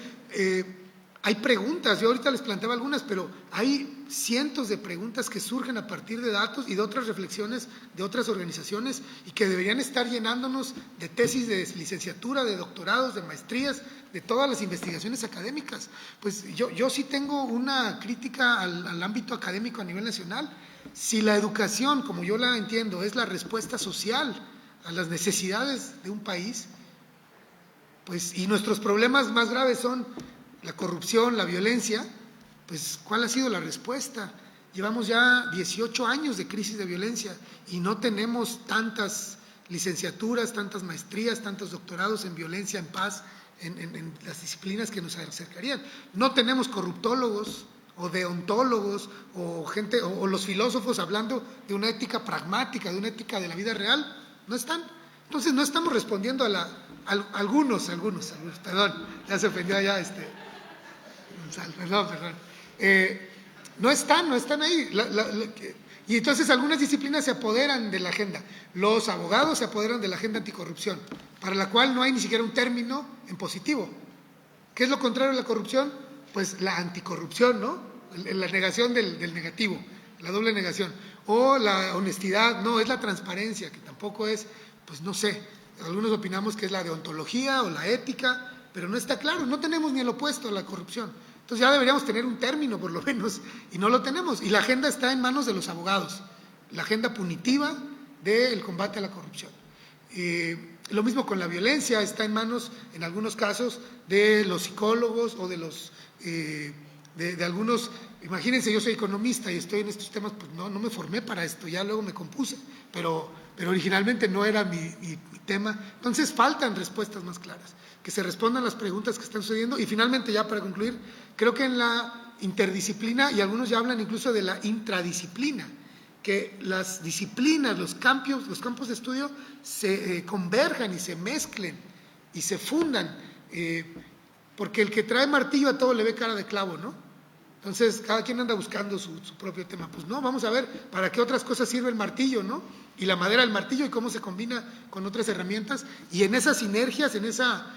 Hay preguntas, yo ahorita les planteaba algunas, pero hay cientos de preguntas que surgen a partir de datos y de otras reflexiones de otras organizaciones y que deberían estar llenándonos de tesis de licenciatura, de doctorados, de maestrías, de todas las investigaciones académicas. Pues yo sí tengo una crítica al ámbito académico a nivel nacional. Si la educación, como yo la entiendo, es la respuesta social a las necesidades de un país, pues, y nuestros problemas más graves son la corrupción, la violencia, pues ¿cuál ha sido la respuesta? Llevamos ya 18 años de crisis de violencia y no tenemos tantas licenciaturas, tantas maestrías, tantos doctorados en violencia, en paz, en las disciplinas que nos acercarían. No tenemos corruptólogos o deontólogos o gente o los filósofos hablando de una ética pragmática, de una ética de la vida real, no están. Entonces no estamos respondiendo a algunos, perdón, ya se ofendió allá perdón. No están ahí. Y entonces algunas disciplinas se apoderan de la agenda. Los abogados se apoderan de la agenda anticorrupción, para la cual no hay ni siquiera un término en positivo. ¿Qué es lo contrario a la corrupción? Pues la anticorrupción, ¿no? La negación del negativo, la doble negación. O la honestidad, no, es la transparencia, que tampoco es, pues no sé, algunos opinamos que es la deontología o la ética, pero no está claro, no tenemos ni el opuesto a la corrupción. Entonces ya deberíamos tener un término por lo menos, y no lo tenemos. Y la agenda está en manos de los abogados, la agenda punitiva del combate a la corrupción. Lo mismo con la violencia, está en manos, en algunos casos, de los psicólogos o de los de algunos. Imagínense, yo soy economista y estoy en estos temas, pues no me formé para esto, ya luego me compuse, pero originalmente no era mi tema. Entonces faltan respuestas más claras, que se respondan las preguntas que están sucediendo. Y finalmente, ya para concluir, creo que en la interdisciplina, y algunos ya hablan incluso de la intradisciplina, que las disciplinas, los campos de estudio se converjan y se mezclen y se fundan, porque el que trae martillo a todo le ve cara de clavo, ¿no? Entonces, cada quien anda buscando su propio tema. Pues no, vamos a ver para qué otras cosas sirve el martillo, ¿no? Y la madera del martillo y cómo se combina con otras herramientas. Y en esas sinergias, en esa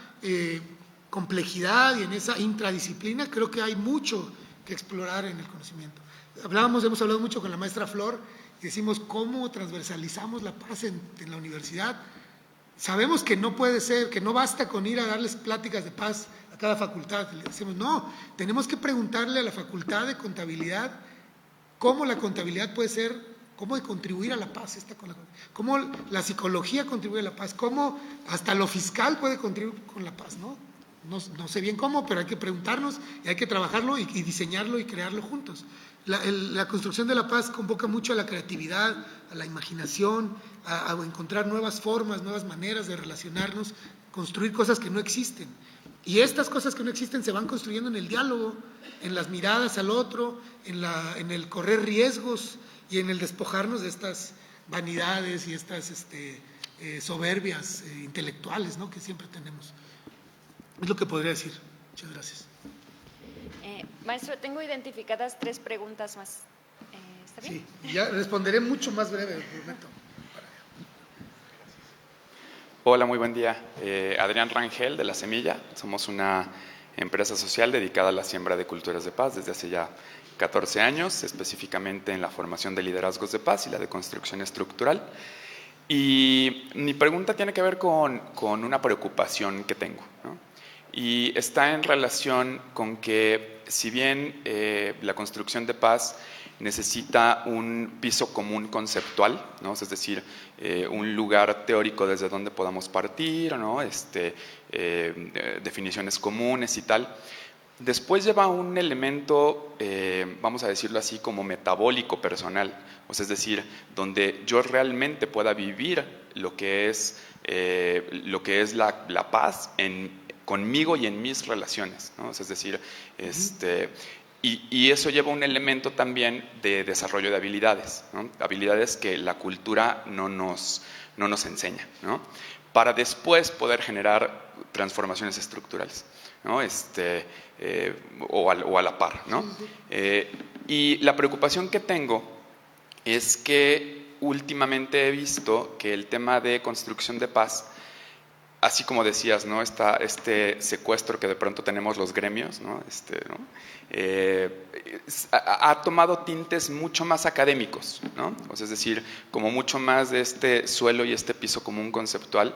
complejidad y en esa intradisciplina, creo que hay mucho que explorar en el conocimiento. Hemos hablado mucho con la maestra Flor y decimos cómo transversalizamos la paz en la universidad. Sabemos que no puede ser, que no basta con ir a darles pláticas de paz a cada facultad. Le decimos, no, tenemos que preguntarle a la facultad de contabilidad cómo la contabilidad puede ser, cómo de contribuir a la paz, cómo la psicología contribuye a la paz, cómo hasta lo fiscal puede contribuir con la paz, ¿no? No sé bien cómo, pero hay que preguntarnos y hay que trabajarlo y diseñarlo y crearlo juntos. La construcción de la paz convoca mucho a la creatividad, a la imaginación, a encontrar nuevas formas, nuevas maneras de relacionarnos, construir cosas que no existen. Y estas cosas que no existen se van construyendo en el diálogo, en las miradas al otro, en el correr riesgos y en el despojarnos de estas vanidades y estas soberbias intelectuales, ¿no?, que siempre tenemos. Es lo que podría decir. Muchas gracias. Maestro, tengo identificadas 3 preguntas más. ¿Está bien? Sí, ya responderé mucho más breve, prometo. Hola, muy buen día. Adrián Rangel, de La Semilla. Somos una empresa social dedicada a la siembra de culturas de paz desde hace ya 14 años, específicamente en la formación de liderazgos de paz y la de construcción estructural. Y mi pregunta tiene que ver con una preocupación que tengo, ¿no? Y está en relación con que, si bien la construcción de paz necesita un piso común conceptual, ¿no?, es decir, un lugar teórico desde donde podamos partir, ¿no?, definiciones comunes y tal, después lleva un elemento, vamos a decirlo así, como metabólico personal, o sea, es decir, donde yo realmente pueda vivir lo que es la paz conmigo y en mis relaciones, ¿no? O sea, es decir, y eso lleva un elemento también de desarrollo de habilidades, ¿no?, habilidades que la cultura no nos enseña, ¿no?, para después poder generar transformaciones estructurales, ¿no?, o a la par, ¿no? Y la preocupación que tengo es que últimamente he visto que el tema de construcción de paz, así como decías, ¿no?, este secuestro que de pronto tenemos los gremios, ¿no?, ha tomado tintes mucho más académicos, ¿no? O sea, es decir, como mucho más de este suelo y este piso común conceptual.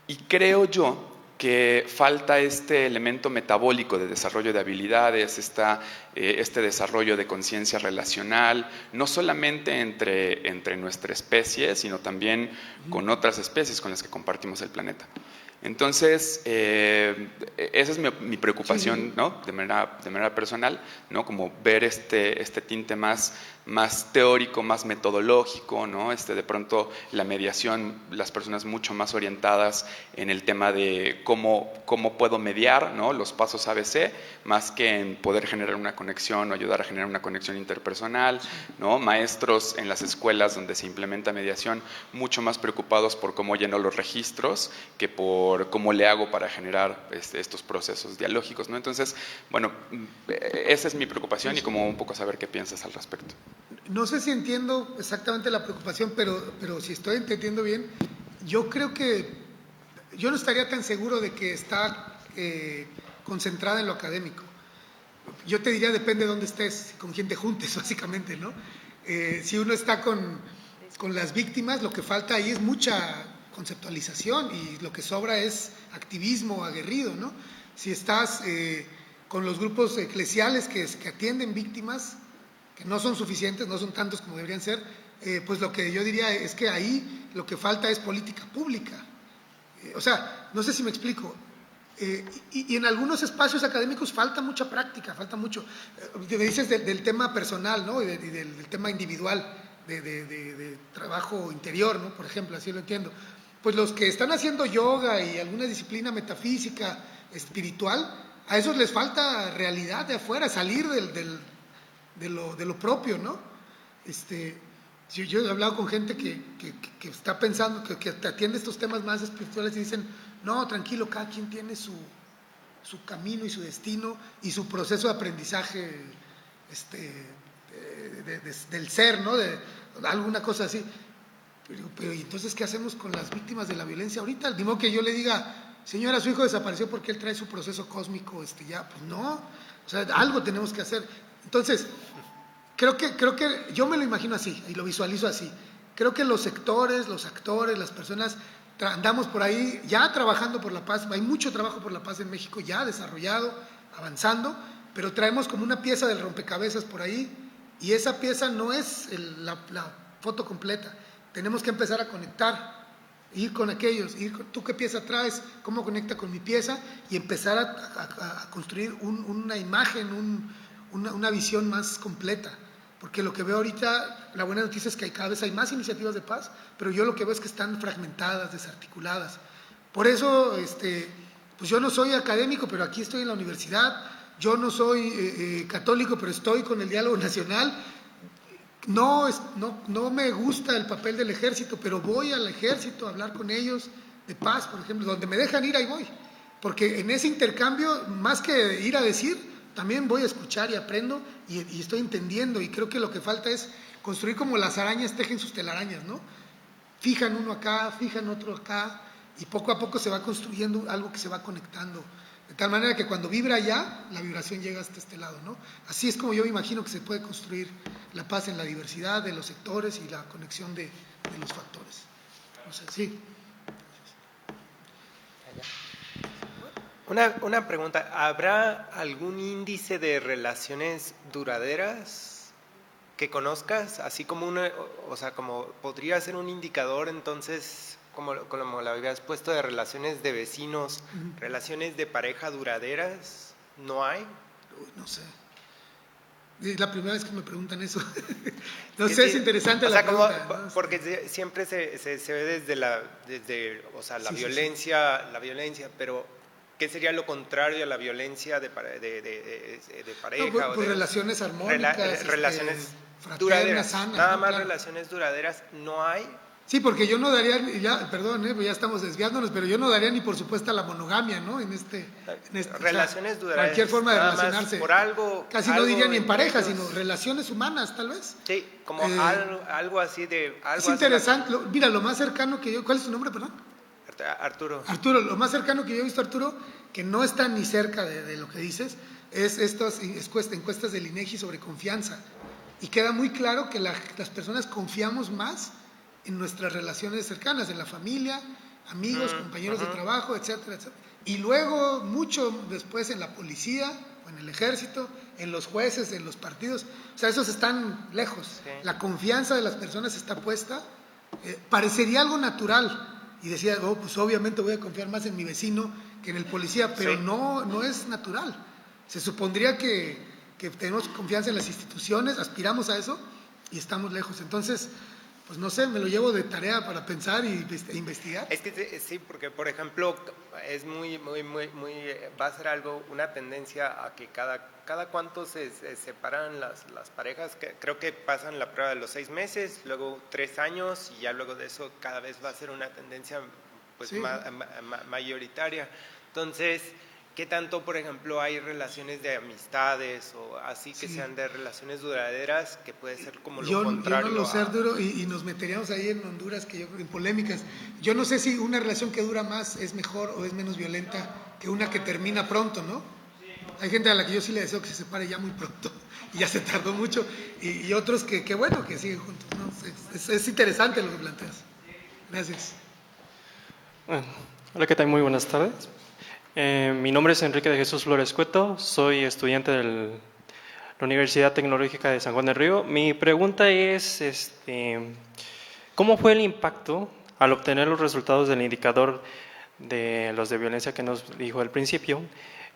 Y creo yo que falta este elemento metabólico de desarrollo de habilidades, este desarrollo de conciencia relacional, no solamente entre nuestra especie, sino también con otras especies con las que compartimos el planeta. Entonces, esa es mi preocupación, ¿no? De manera personal, ¿no? Como ver este tinte más teórico, más metodológico, ¿no? De pronto la mediación, las personas mucho más orientadas en el tema de cómo puedo mediar, ¿no? Los pasos ABC, más que en poder generar una conexión o ayudar a generar una conexión interpersonal, ¿no? Maestros en las escuelas donde se implementa mediación mucho más preocupados por cómo lleno los registros que por cómo le hago para generar estos procesos dialógicos, ¿no? Entonces, bueno, esa es mi preocupación y como un poco saber qué piensas al respecto. No sé si entiendo exactamente la preocupación, pero si estoy entendiendo bien, yo creo que yo no estaría tan seguro de que está concentrada en lo académico. Yo te diría, depende de dónde estés, con quién te juntes, básicamente, ¿no? Si uno está con las víctimas, lo que falta ahí es mucha conceptualización y lo que sobra es activismo aguerrido, ¿no? Si estás con los grupos eclesiales que atienden víctimas, que no son suficientes, no son tantos como deberían ser, pues lo que yo diría es que ahí lo que falta es política pública. O sea, no sé si me explico. Y en algunos espacios académicos falta mucha práctica, falta mucho. Me dices del tema personal, ¿no? Y del tema individual, de trabajo interior, ¿no? Por ejemplo, así lo entiendo. Pues los que están haciendo yoga y alguna disciplina metafísica, espiritual, a esos les falta realidad de afuera, salir de lo propio, ¿no? Yo he hablado con gente que está pensando, que atiende estos temas más espirituales y dicen, no, tranquilo, cada quien tiene su camino y su destino y su proceso de aprendizaje del ser, ¿no? De alguna cosa así. Pero ¿y entonces qué hacemos con las víctimas de la violencia ahorita? Al mismo que yo le diga, señora, su hijo desapareció porque él trae su proceso cósmico, ya, pues no, o sea, algo tenemos que hacer. Entonces, creo que yo me lo imagino así y lo visualizo así. Creo que los sectores, los actores, las personas, andamos por ahí ya trabajando por la paz. Hay mucho trabajo por la paz en México ya desarrollado, avanzando, pero traemos como una pieza del rompecabezas por ahí y esa pieza no es la foto completa. Tenemos que empezar a conectar, ir con aquellos, tú qué pieza traes, cómo conecta con mi pieza y empezar a construir una imagen, una visión más completa. Porque lo que veo ahorita, la buena noticia es que cada vez hay más iniciativas de paz, pero yo lo que veo es que están fragmentadas, desarticuladas. Por eso, pues yo no soy académico, pero aquí estoy en la universidad, yo no soy católico, pero estoy con el diálogo nacional. No me gusta el papel del ejército, pero voy al ejército a hablar con ellos de paz, por ejemplo, donde me dejan ir, ahí voy. Porque en ese intercambio, más que ir a decir, también voy a escuchar y aprendo y estoy entendiendo. Y creo que lo que falta es construir como las arañas tejen sus telarañas, ¿no? Fijan uno acá, fijan otro acá, y poco a poco se va construyendo algo que se va conectando. De tal manera que cuando vibra allá, la vibración llega hasta este lado, ¿no? Así es como yo me imagino que se puede construir la paz en la diversidad de los sectores y la conexión de los factores. No sé, sí. Una pregunta, ¿habrá algún índice de relaciones duraderas que conozcas? Así como como podría ser un indicador, entonces, como lo habías puesto, de relaciones de vecinos, relaciones de pareja duraderas, ¿no hay? No sé. Es la primera vez que me preguntan eso. No sé, es interesante la pregunta. Porque siempre se ve desde la violencia, pero ¿qué sería lo contrario a la violencia de pareja? No, pues relaciones armónicas, relaciones duraderas, sanas, nada ¿no? más Claro. relaciones duraderas no hay. Sí, porque yo no daría, ya estamos desviándonos, pero yo no daría ni por supuesto la monogamia, ¿no? En relaciones duraderas. Cualquier forma de relacionarse. Por algo. Casi no diría ni en pareja, sino relaciones humanas, tal vez. Sí, como algo así de. Es interesante. Mira, lo más cercano que yo. ¿Cuál es tu nombre, perdón? Arturo. Arturo, lo más cercano que yo he visto, Arturo, que no está ni cerca de lo que dices, es estas encuestas del INEGI sobre confianza. Y queda muy claro que las personas confiamos más en nuestras relaciones cercanas, en la familia, amigos, compañeros de trabajo, etcétera, etcétera. Y luego, mucho después, en la policía, o en el ejército, en los jueces, en los partidos. O sea, esos están lejos. Sí. La confianza de las personas está puesta. Parecería algo natural. y decía, oh, pues obviamente voy a confiar más en mi vecino que en el policía, pero Sí. no es natural. Se supondría que tenemos confianza en las instituciones, aspiramos a eso y estamos lejos. Entonces, pues no sé, me lo llevo de tarea para pensar e investigar. Es que sí, porque por ejemplo es va a ser una tendencia a que cada cuánto se separan las parejas, que creo que pasan la prueba de los 6 meses, luego 3 años y ya luego de eso cada vez va a ser una tendencia pues Sí. mayoritaria. Entonces, ¿qué tanto, por ejemplo, hay relaciones de amistades o así que Sí. sean de relaciones duraderas, que puede ser como lo Yo contrario? no lo sé, Arturo, y nos meteríamos ahí en Honduras, que yo creo en polémicas. Yo no sé si una relación que dura más es mejor o es menos violenta que una que termina pronto, ¿no? Hay gente a la que yo sí le deseo que se separe ya muy pronto, y ya se tardó mucho, y otros que bueno, que siguen juntos, ¿no? Es interesante lo que planteas. Gracias. Hola, ¿qué tal? Muy buenas tardes. Mi nombre es Enrique de Jesús Flores Cueto, soy estudiante de la Universidad Tecnológica de San Juan del Río. Mi pregunta es, ¿cómo fue el impacto al obtener los resultados del indicador de los de violencia que nos dijo al principio,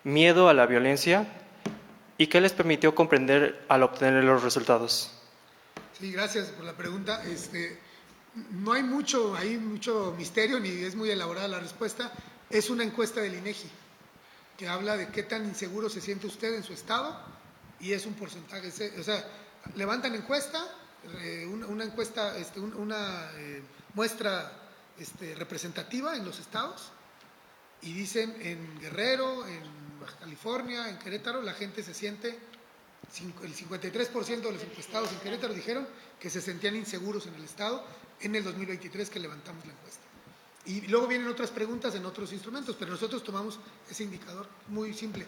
miedo a la violencia, y qué les permitió comprender al obtener los resultados? Sí, gracias por la pregunta. No hay mucho misterio, ni es muy elaborada la respuesta. Es una encuesta del INEGI que habla de qué tan inseguro se siente usted en su estado, y es un porcentaje. O sea, levantan encuesta, una encuesta, una muestra representativa en los estados, y dicen en Guerrero, en Baja California, en Querétaro, la gente se siente, el 53% de los encuestados en Querétaro dijeron que se sentían inseguros en el estado en el 2023 que levantamos la encuesta. Y luego vienen otras preguntas en otros instrumentos, pero nosotros tomamos ese indicador muy simple.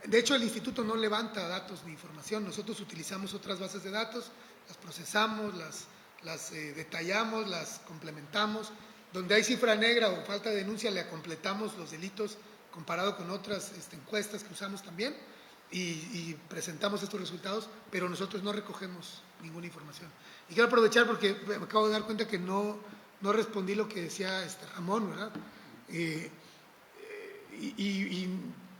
De hecho, el instituto no levanta datos ni información, nosotros utilizamos otras bases de datos, las procesamos, las detallamos, las complementamos. Donde hay cifra negra o falta de denuncia, le completamos los delitos comparado con otras encuestas que usamos también, y presentamos estos resultados, pero nosotros no recogemos ninguna información. Y quiero aprovechar porque me acabo de dar cuenta que no respondí lo que decía Ramón, ¿verdad?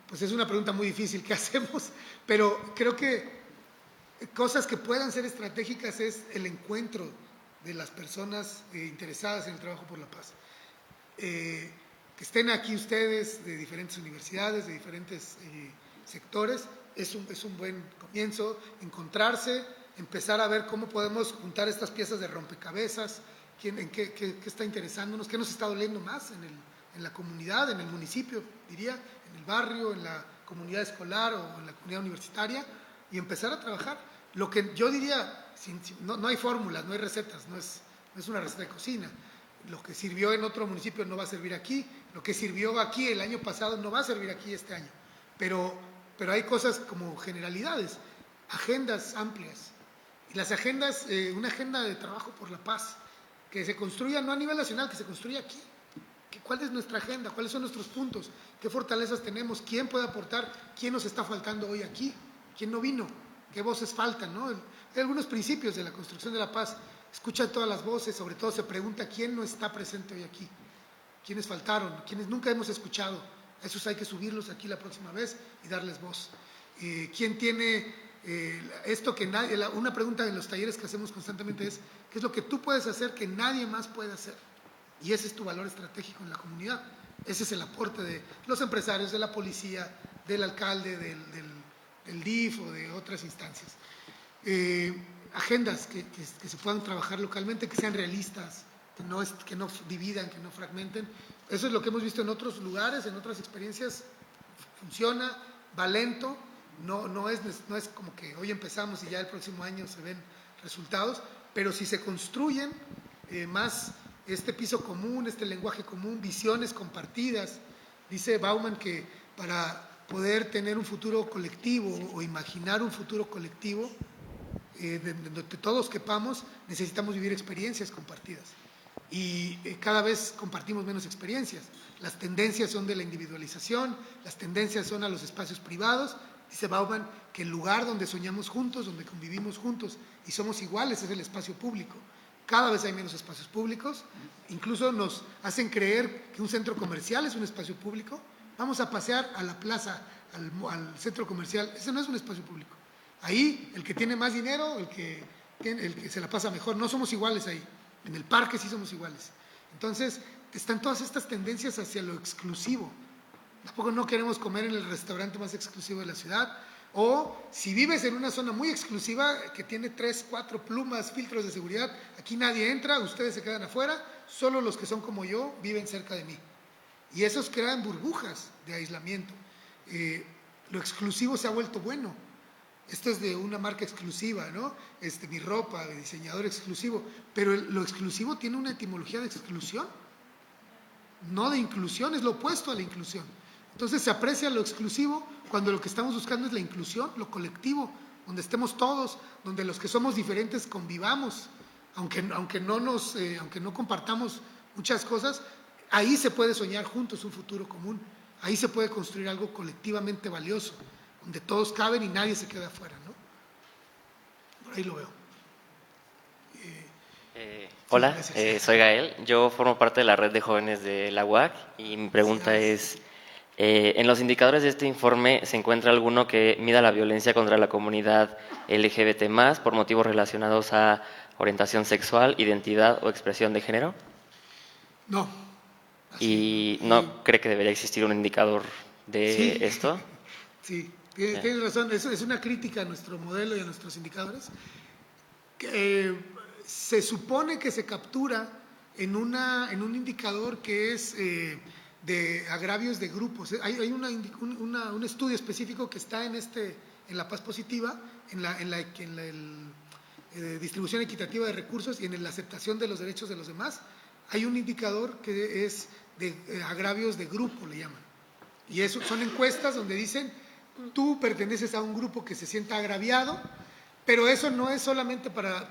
Pues es una pregunta muy difícil, ¿qué hacemos? Pero creo que cosas que puedan ser estratégicas es el encuentro de las personas interesadas en el trabajo por la paz. Que estén aquí ustedes de diferentes universidades, de diferentes sectores, es un buen comienzo, encontrarse, empezar a ver cómo podemos juntar estas piezas de rompecabezas, en qué está interesándonos, qué nos está doliendo más en la comunidad, en el municipio, diría, en el barrio, en la comunidad escolar o en la comunidad universitaria, y empezar a trabajar. Lo que yo diría, no hay fórmulas, no hay recetas, no es una receta de cocina. Lo que sirvió en otro municipio no va a servir aquí, lo que sirvió aquí el año pasado no va a servir aquí este año. Pero hay cosas como generalidades, agendas amplias. Y las agendas, una agenda de trabajo por la paz, que se construya no a nivel nacional, que se construya aquí. ¿Cuál es nuestra agenda? ¿Cuáles son nuestros puntos? ¿Qué fortalezas tenemos? ¿Quién puede aportar? ¿Quién nos está faltando hoy aquí? ¿Quién no vino? ¿Qué voces faltan? ¿No? Hay algunos principios de la construcción de la paz. Escucha todas las voces, sobre todo se pregunta quién no está presente hoy aquí. ¿Quiénes faltaron? ¿Quiénes nunca hemos escuchado? A esos hay que subirlos aquí la próxima vez y darles voz. ¿Quién tiene esto que nadie? Una pregunta en los talleres que hacemos constantemente es, ¿qué es lo que tú puedes hacer que nadie más puede hacer? Y ese es tu valor estratégico en la comunidad. Ese es el aporte de los empresarios, de la policía, del alcalde, del DIF o de otras instancias. Agendas que se puedan trabajar localmente, que sean realistas, que no dividan, que no fragmenten. Eso es lo que hemos visto en otros lugares, en otras experiencias. Funciona, va lento, no es como que hoy empezamos y ya el próximo año se ven resultados, pero si se construyen más este piso común, este lenguaje común, visiones compartidas. Dice Bauman que para poder tener un futuro colectivo o imaginar un futuro colectivo donde todos quepamos, necesitamos vivir experiencias compartidas. Y cada vez compartimos menos experiencias. Las tendencias son de la individualización, las tendencias son a los espacios privados. Dice Bauman que el lugar donde soñamos juntos, donde convivimos juntos y somos iguales es el espacio público. cada vez hay menos espacios públicos, incluso nos hacen creer que un centro comercial es un espacio público. Vamos a pasear a la plaza, al centro comercial, ese no es un espacio público. Ahí el que tiene más dinero, el que se la pasa mejor, no somos iguales ahí. En el parque sí somos iguales. Entonces, están todas estas tendencias hacia lo exclusivo. Tampoco no queremos comer en el restaurante más exclusivo de la ciudad. O si vives en una zona muy exclusiva que tiene 3, 4 plumas, filtros de seguridad, aquí nadie entra, ustedes se quedan afuera, solo los que son como yo viven cerca de mí. Y esos crean burbujas de aislamiento. Lo exclusivo se ha vuelto bueno. Esto es de una marca exclusiva, ¿no? Mi ropa, de diseñador exclusivo. Pero lo exclusivo tiene una etimología de exclusión, no de inclusión, es lo opuesto a la inclusión. Entonces se aprecia lo exclusivo cuando lo que estamos buscando es la inclusión, lo colectivo, donde estemos todos, donde los que somos diferentes convivamos, aunque no compartamos muchas cosas, ahí se puede soñar juntos un futuro común, ahí se puede construir algo colectivamente valioso, donde todos caben y nadie se queda afuera, ¿no? Por ahí lo veo. Hola, soy Gael, yo formo parte de la red de jóvenes de la UAC y mi pregunta es, en los indicadores de este informe ¿se encuentra alguno que mida la violencia contra la comunidad LGBT+, por motivos relacionados a orientación sexual, identidad o expresión de género? No. ¿Y no cree que debería existir un indicador de esto? Sí, tienes razón, eso es una crítica a nuestro modelo y a nuestros indicadores. Se supone que se captura en un indicador que es de agravios de grupos. Hay un estudio específico que está en la paz positiva, en la distribución equitativa de recursos y en la aceptación de los derechos de los demás. Hay un indicador que es de agravios de grupo, le llaman. Y eso son encuestas donde dicen, tú perteneces a un grupo que se sienta agraviado, pero eso no es solamente para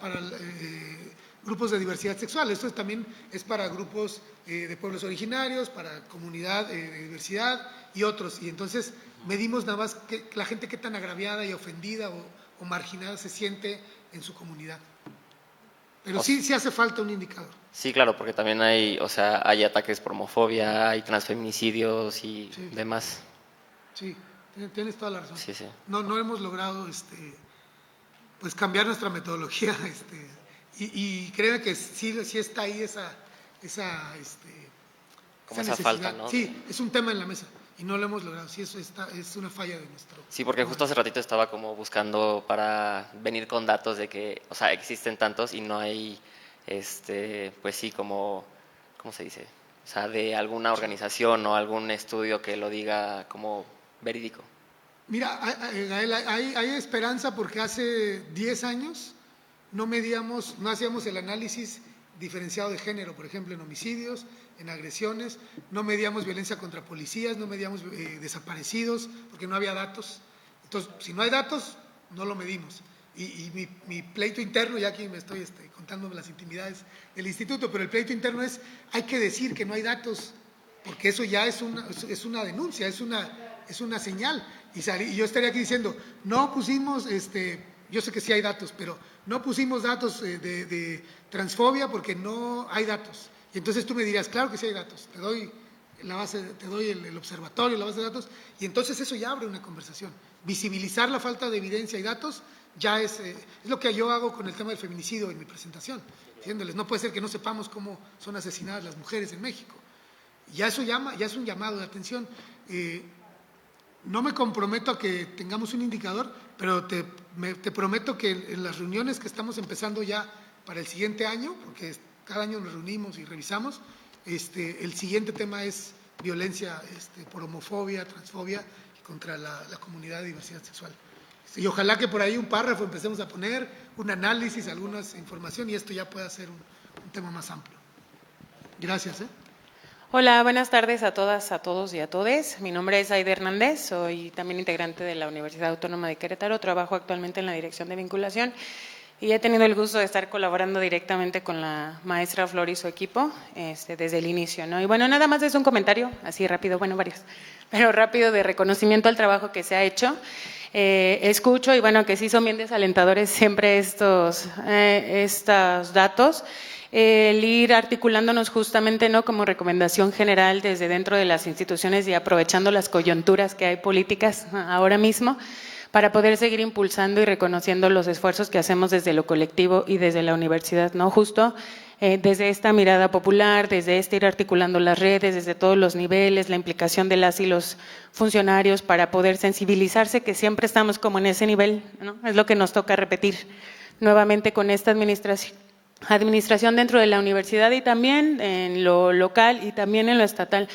grupos de diversidad sexual, esto también es para grupos de pueblos originarios, para comunidad de diversidad y otros. Y entonces medimos nada más la gente qué tan agraviada y ofendida o marginada se siente en su comunidad. Pero sí hace falta un indicador. Sí, claro, porque también hay ataques por homofobia, hay transfeminicidios y demás. Sí, tienes toda la razón. Sí. No hemos logrado pues cambiar nuestra metodología y creo que sí está ahí esa falta, ¿no? Sí, es un tema en la mesa y no lo hemos logrado. Sí, eso es una falla de nuestro. Sí, porque justo hace ratito estaba como buscando para venir con datos de que, existen tantos y no hay, pues sí, como, ¿cómo se dice? De alguna organización o algún estudio que lo diga como verídico. Mira, Gael, hay esperanza porque hace 10 años no hacíamos el análisis diferenciado de género, por ejemplo, en homicidios, en agresiones, no medíamos violencia contra policías, no medíamos desaparecidos, porque no había datos. Entonces, si no hay datos, no lo medimos. Y mi pleito interno, ya aquí me estoy contando las intimidades del instituto, pero el pleito interno hay que decir que no hay datos, porque eso ya es una denuncia, es una señal. Y yo estaría aquí diciendo, no pusimos, yo sé que sí hay datos, pero no pusimos datos de transfobia porque no hay datos. Y entonces tú me dirías, claro que sí hay datos, te doy el observatorio, la base de datos, y entonces eso ya abre una conversación. Visibilizar la falta de evidencia y datos ya es lo que yo hago con el tema del feminicidio en mi presentación, diciéndoles, no puede ser que no sepamos cómo son asesinadas las mujeres en México. Ya es un llamado de atención. No me comprometo a que tengamos un indicador, pero te prometo que en las reuniones que estamos empezando ya para el siguiente año, porque cada año nos reunimos y revisamos, el siguiente tema es violencia por homofobia, transfobia y contra la comunidad de diversidad sexual. Y ojalá que por ahí un párrafo empecemos a poner, un análisis, alguna información, y esto ya pueda ser un tema más amplio. Gracias. Hola, buenas tardes a todas, a todos y a todes. Mi nombre es Aide Hernández, soy también integrante de la Universidad Autónoma de Querétaro, trabajo actualmente en la Dirección de Vinculación y he tenido el gusto de estar colaborando directamente con la maestra Flor y su equipo desde el inicio, ¿no? Y bueno, nada más es un comentario, así rápido, bueno, varios, pero rápido, de reconocimiento al trabajo que se ha hecho. escucho y bueno, que sí son bien desalentadores siempre estos datos. El ir articulándonos justamente, ¿no?, como recomendación general desde dentro de las instituciones y aprovechando las coyunturas que hay políticas ahora mismo para poder seguir impulsando y reconociendo los esfuerzos que hacemos desde lo colectivo y desde la universidad, ¿no? Justo desde esta mirada popular, desde ir articulando las redes, desde todos los niveles, la implicación de las y los funcionarios para poder sensibilizarse, que siempre estamos como en ese nivel, ¿no? Es lo que nos toca repetir nuevamente con esta administración dentro de la universidad y también en lo local y también en lo estatal.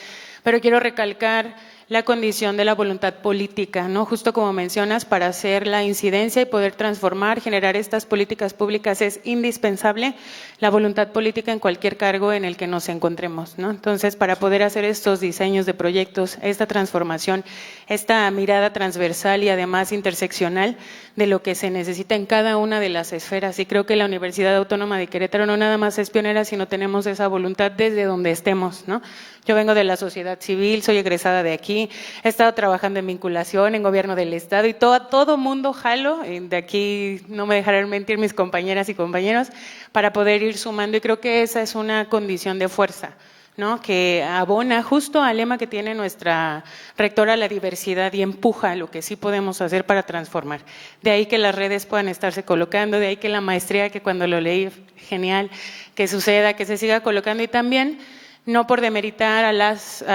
Pero quiero recalcar la condición de la voluntad política, ¿no? Justo como mencionas, para hacer la incidencia y poder transformar, generar estas políticas públicas es indispensable la voluntad política en cualquier cargo en el que nos encontremos, ¿no? Entonces, para poder hacer estos diseños de proyectos, esta transformación, esta mirada transversal y además interseccional de lo que se necesita en cada una de las esferas. Y creo que la Universidad Autónoma de Querétaro no nada más es pionera, sino tenemos esa voluntad desde donde estemos, ¿no? Yo vengo de la sociedad civil, soy egresada de aquí, he estado trabajando en vinculación, en gobierno del Estado y todo mundo jalo, de aquí no me dejarán mentir mis compañeras y compañeros, para poder ir sumando y creo que esa es una condición de fuerza, ¿no?, que abona justo al lema que tiene nuestra rectora, la diversidad, y empuja lo que sí podemos hacer para transformar. De ahí que las redes puedan estarse colocando, de ahí que la maestría, que cuando lo leí, genial, que suceda, que se siga colocando y también no por demeritar a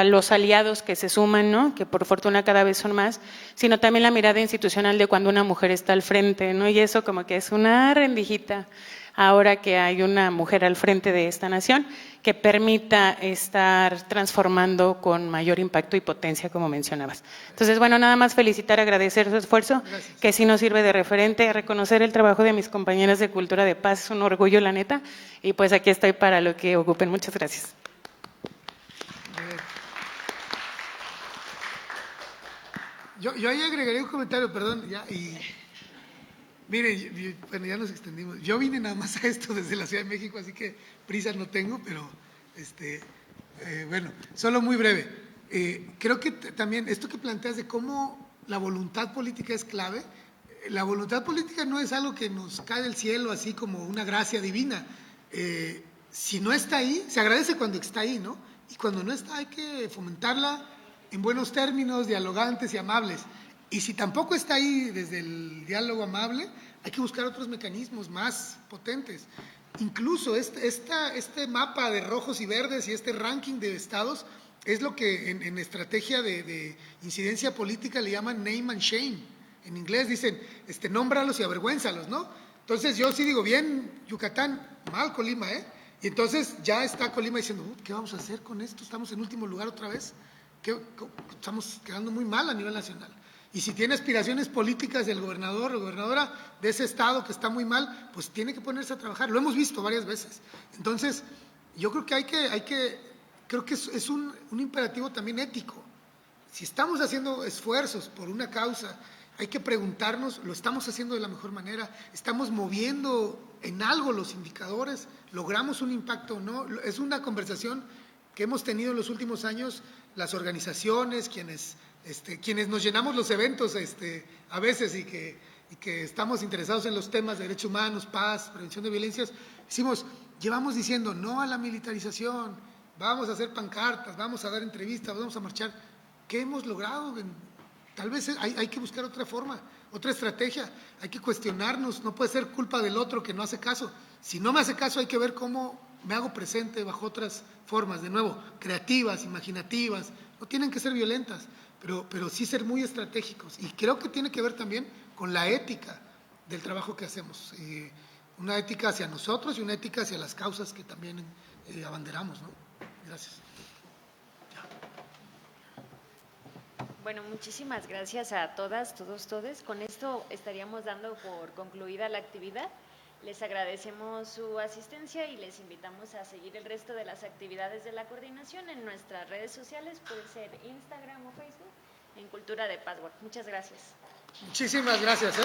los aliados que se suman, ¿no?, que por fortuna cada vez son más, sino también la mirada institucional de cuando una mujer está al frente, ¿no? Y eso como que es una rendijita ahora que hay una mujer al frente de esta nación que permita estar transformando con mayor impacto y potencia, como mencionabas. Entonces, bueno, nada más felicitar, agradecer su esfuerzo, que sí nos sirve de referente, reconocer el trabajo de mis compañeras de Cultura de Paz, es un orgullo, la neta, y pues aquí estoy para lo que ocupen. Muchas gracias. Yo ahí agregaría un comentario, perdón, ya, y miren, bueno, ya nos extendimos. Yo vine nada más a esto desde la Ciudad de México, así que prisa no tengo, pero bueno, solo muy breve. Creo que también esto que planteas de cómo la voluntad política es clave, la voluntad política no es algo que nos cae del cielo así como una gracia divina. Si no está ahí, se agradece cuando está ahí, ¿no? Y cuando no está hay que fomentarla en buenos términos, dialogantes y amables. Y si tampoco está ahí desde el diálogo amable, hay que buscar otros mecanismos más potentes. Incluso este mapa de rojos y verdes y este ranking de estados es lo que en estrategia de incidencia política le llaman name and shame. En inglés dicen, nómbralos y avergüénzalos, ¿no? Entonces yo sí digo, bien Yucatán, mal Colima, ¿eh? Y entonces ya está Colima diciendo, ¿qué vamos a hacer con esto? Estamos en último lugar otra vez. Estamos quedando muy mal a nivel nacional. Y si tiene aspiraciones políticas el gobernador o gobernadora de ese estado que está muy mal, pues tiene que ponerse a trabajar. Lo hemos visto varias veces. Entonces, yo creo que creo que es un imperativo también ético. Si estamos haciendo esfuerzos por una causa, hay que preguntarnos, ¿lo estamos haciendo de la mejor manera? ¿Estamos moviendo en algo los indicadores? ¿Logramos un impacto o no? Es una conversación que hemos tenido en los últimos años las organizaciones, quienes nos llenamos los eventos a veces y que estamos interesados en los temas de derechos humanos, paz, prevención de violencias, llevamos diciendo no a la militarización, vamos a hacer pancartas, vamos a dar entrevistas, vamos a marchar. ¿Qué hemos logrado? Tal vez hay que buscar otra forma, otra estrategia, hay que cuestionarnos, no puede ser culpa del otro que no hace caso. Si no me hace caso hay que ver cómo me hago presente bajo otras formas, de nuevo, creativas, imaginativas, no tienen que ser violentas, pero sí ser muy estratégicos. Y creo que tiene que ver también con la ética del trabajo que hacemos, una ética hacia nosotros y una ética hacia las causas que también abanderamos, ¿no? Gracias. Bueno, muchísimas gracias a todas, todos. Con esto estaríamos dando por concluida la actividad. Les agradecemos su asistencia y les invitamos a seguir el resto de las actividades de la coordinación en nuestras redes sociales, puede ser Instagram o Facebook, en Cultura de Paz. Muchas gracias. Muchísimas gracias.